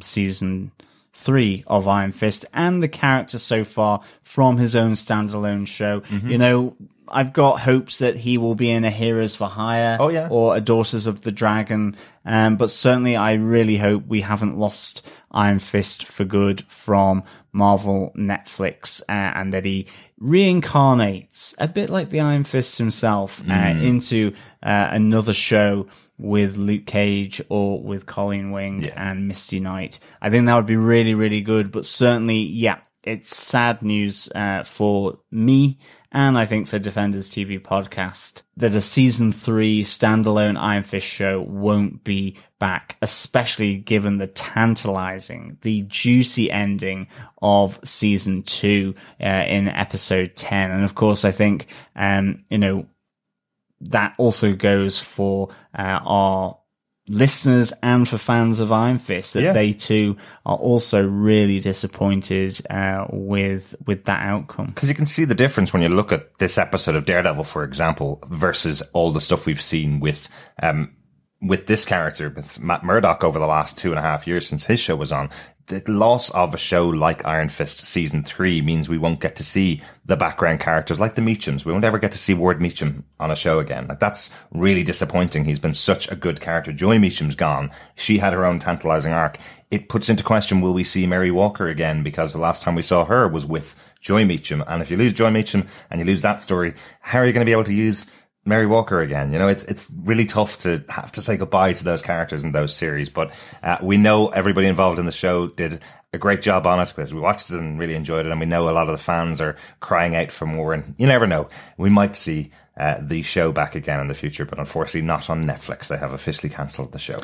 season 3 of Iron Fist and the character so far from his own standalone show. Mm-hmm. You know, I've got hopes that he will be in a Heroes for Hire or a Daughters of the Dragon, but certainly I really hope we haven't lost Iron Fist for good from Marvel Netflix, and that he reincarnates a bit like the Iron Fist himself into another show with Luke Cage or with Colleen Wing and Misty Knight. I think that would be really, really good, but certainly, it's sad news for me, and I think for Defenders TV podcast, that a season 3 standalone Iron Fist show won't be back, especially given the tantalizing, the juicy ending of season 2 in episode 10. And of course, I think, that also goes for our listeners and for fans of Iron Fist, that they too are also really disappointed with that outcome. Because you can see the difference when you look at this episode of Daredevil, for example, versus all the stuff we've seen with this character, with Matt Murdock over the last 2.5 years since his show was on. The loss of a show like Iron Fist season 3 means we won't get to see the background characters like the Meachums. We won't ever get to see Ward Meachum on a show again. Like, that's really disappointing. He's been such a good character. Joy Meacham's gone. She had her own tantalizing arc. It puts into question, will we see Mary Walker again? Because the last time we saw her was with Joy Meacham. And if you lose Joy Meacham and you lose that story, how are you going to be able to use Mary Walker again? You know, it's really tough to have to say goodbye to those characters in those series, but we know everybody involved in the show did a great job on it because we watched it and really enjoyed it, and we know a lot of the fans are crying out for more, and you never know, we might see the show back again in the future, but unfortunately not on Netflix. They have officially cancelled the show.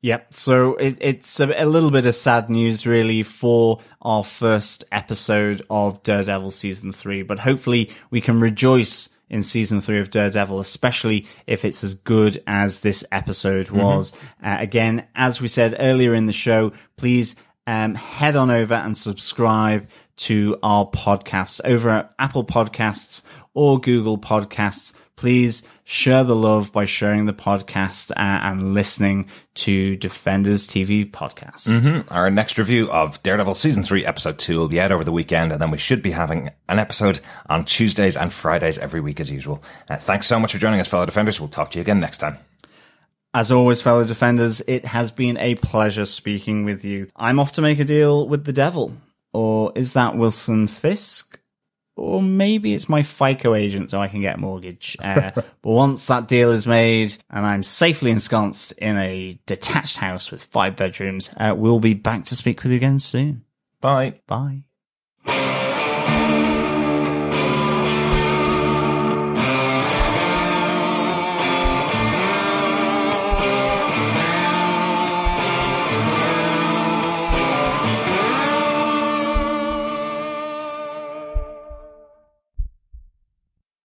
Yep, so it's a little bit of sad news really for our first episode of Daredevil season 3, but hopefully we can rejoice in season 3 of Daredevil, especially if it's as good as this episode was. Again, as we said earlier in the show, please head on over and subscribe to our podcast over at Apple Podcasts or Google Podcasts. Please share the love by sharing the podcast and listening to Defenders TV podcast. Our next review of Daredevil Season 3, Episode 2 will be out over the weekend, and then we should be having an episode on Tuesdays and Fridays every week as usual. Thanks so much for joining us, fellow Defenders. We'll talk to you again next time. As always, fellow Defenders, it has been a pleasure speaking with you. I'm off to make a deal with the devil. Or is that Wilson Fisk? Or maybe it's my FICO agent so I can get a mortgage. But once that deal is made and I'm safely ensconced in a detached house with 5 bedrooms, we'll be back to speak with you again soon. Bye. Bye.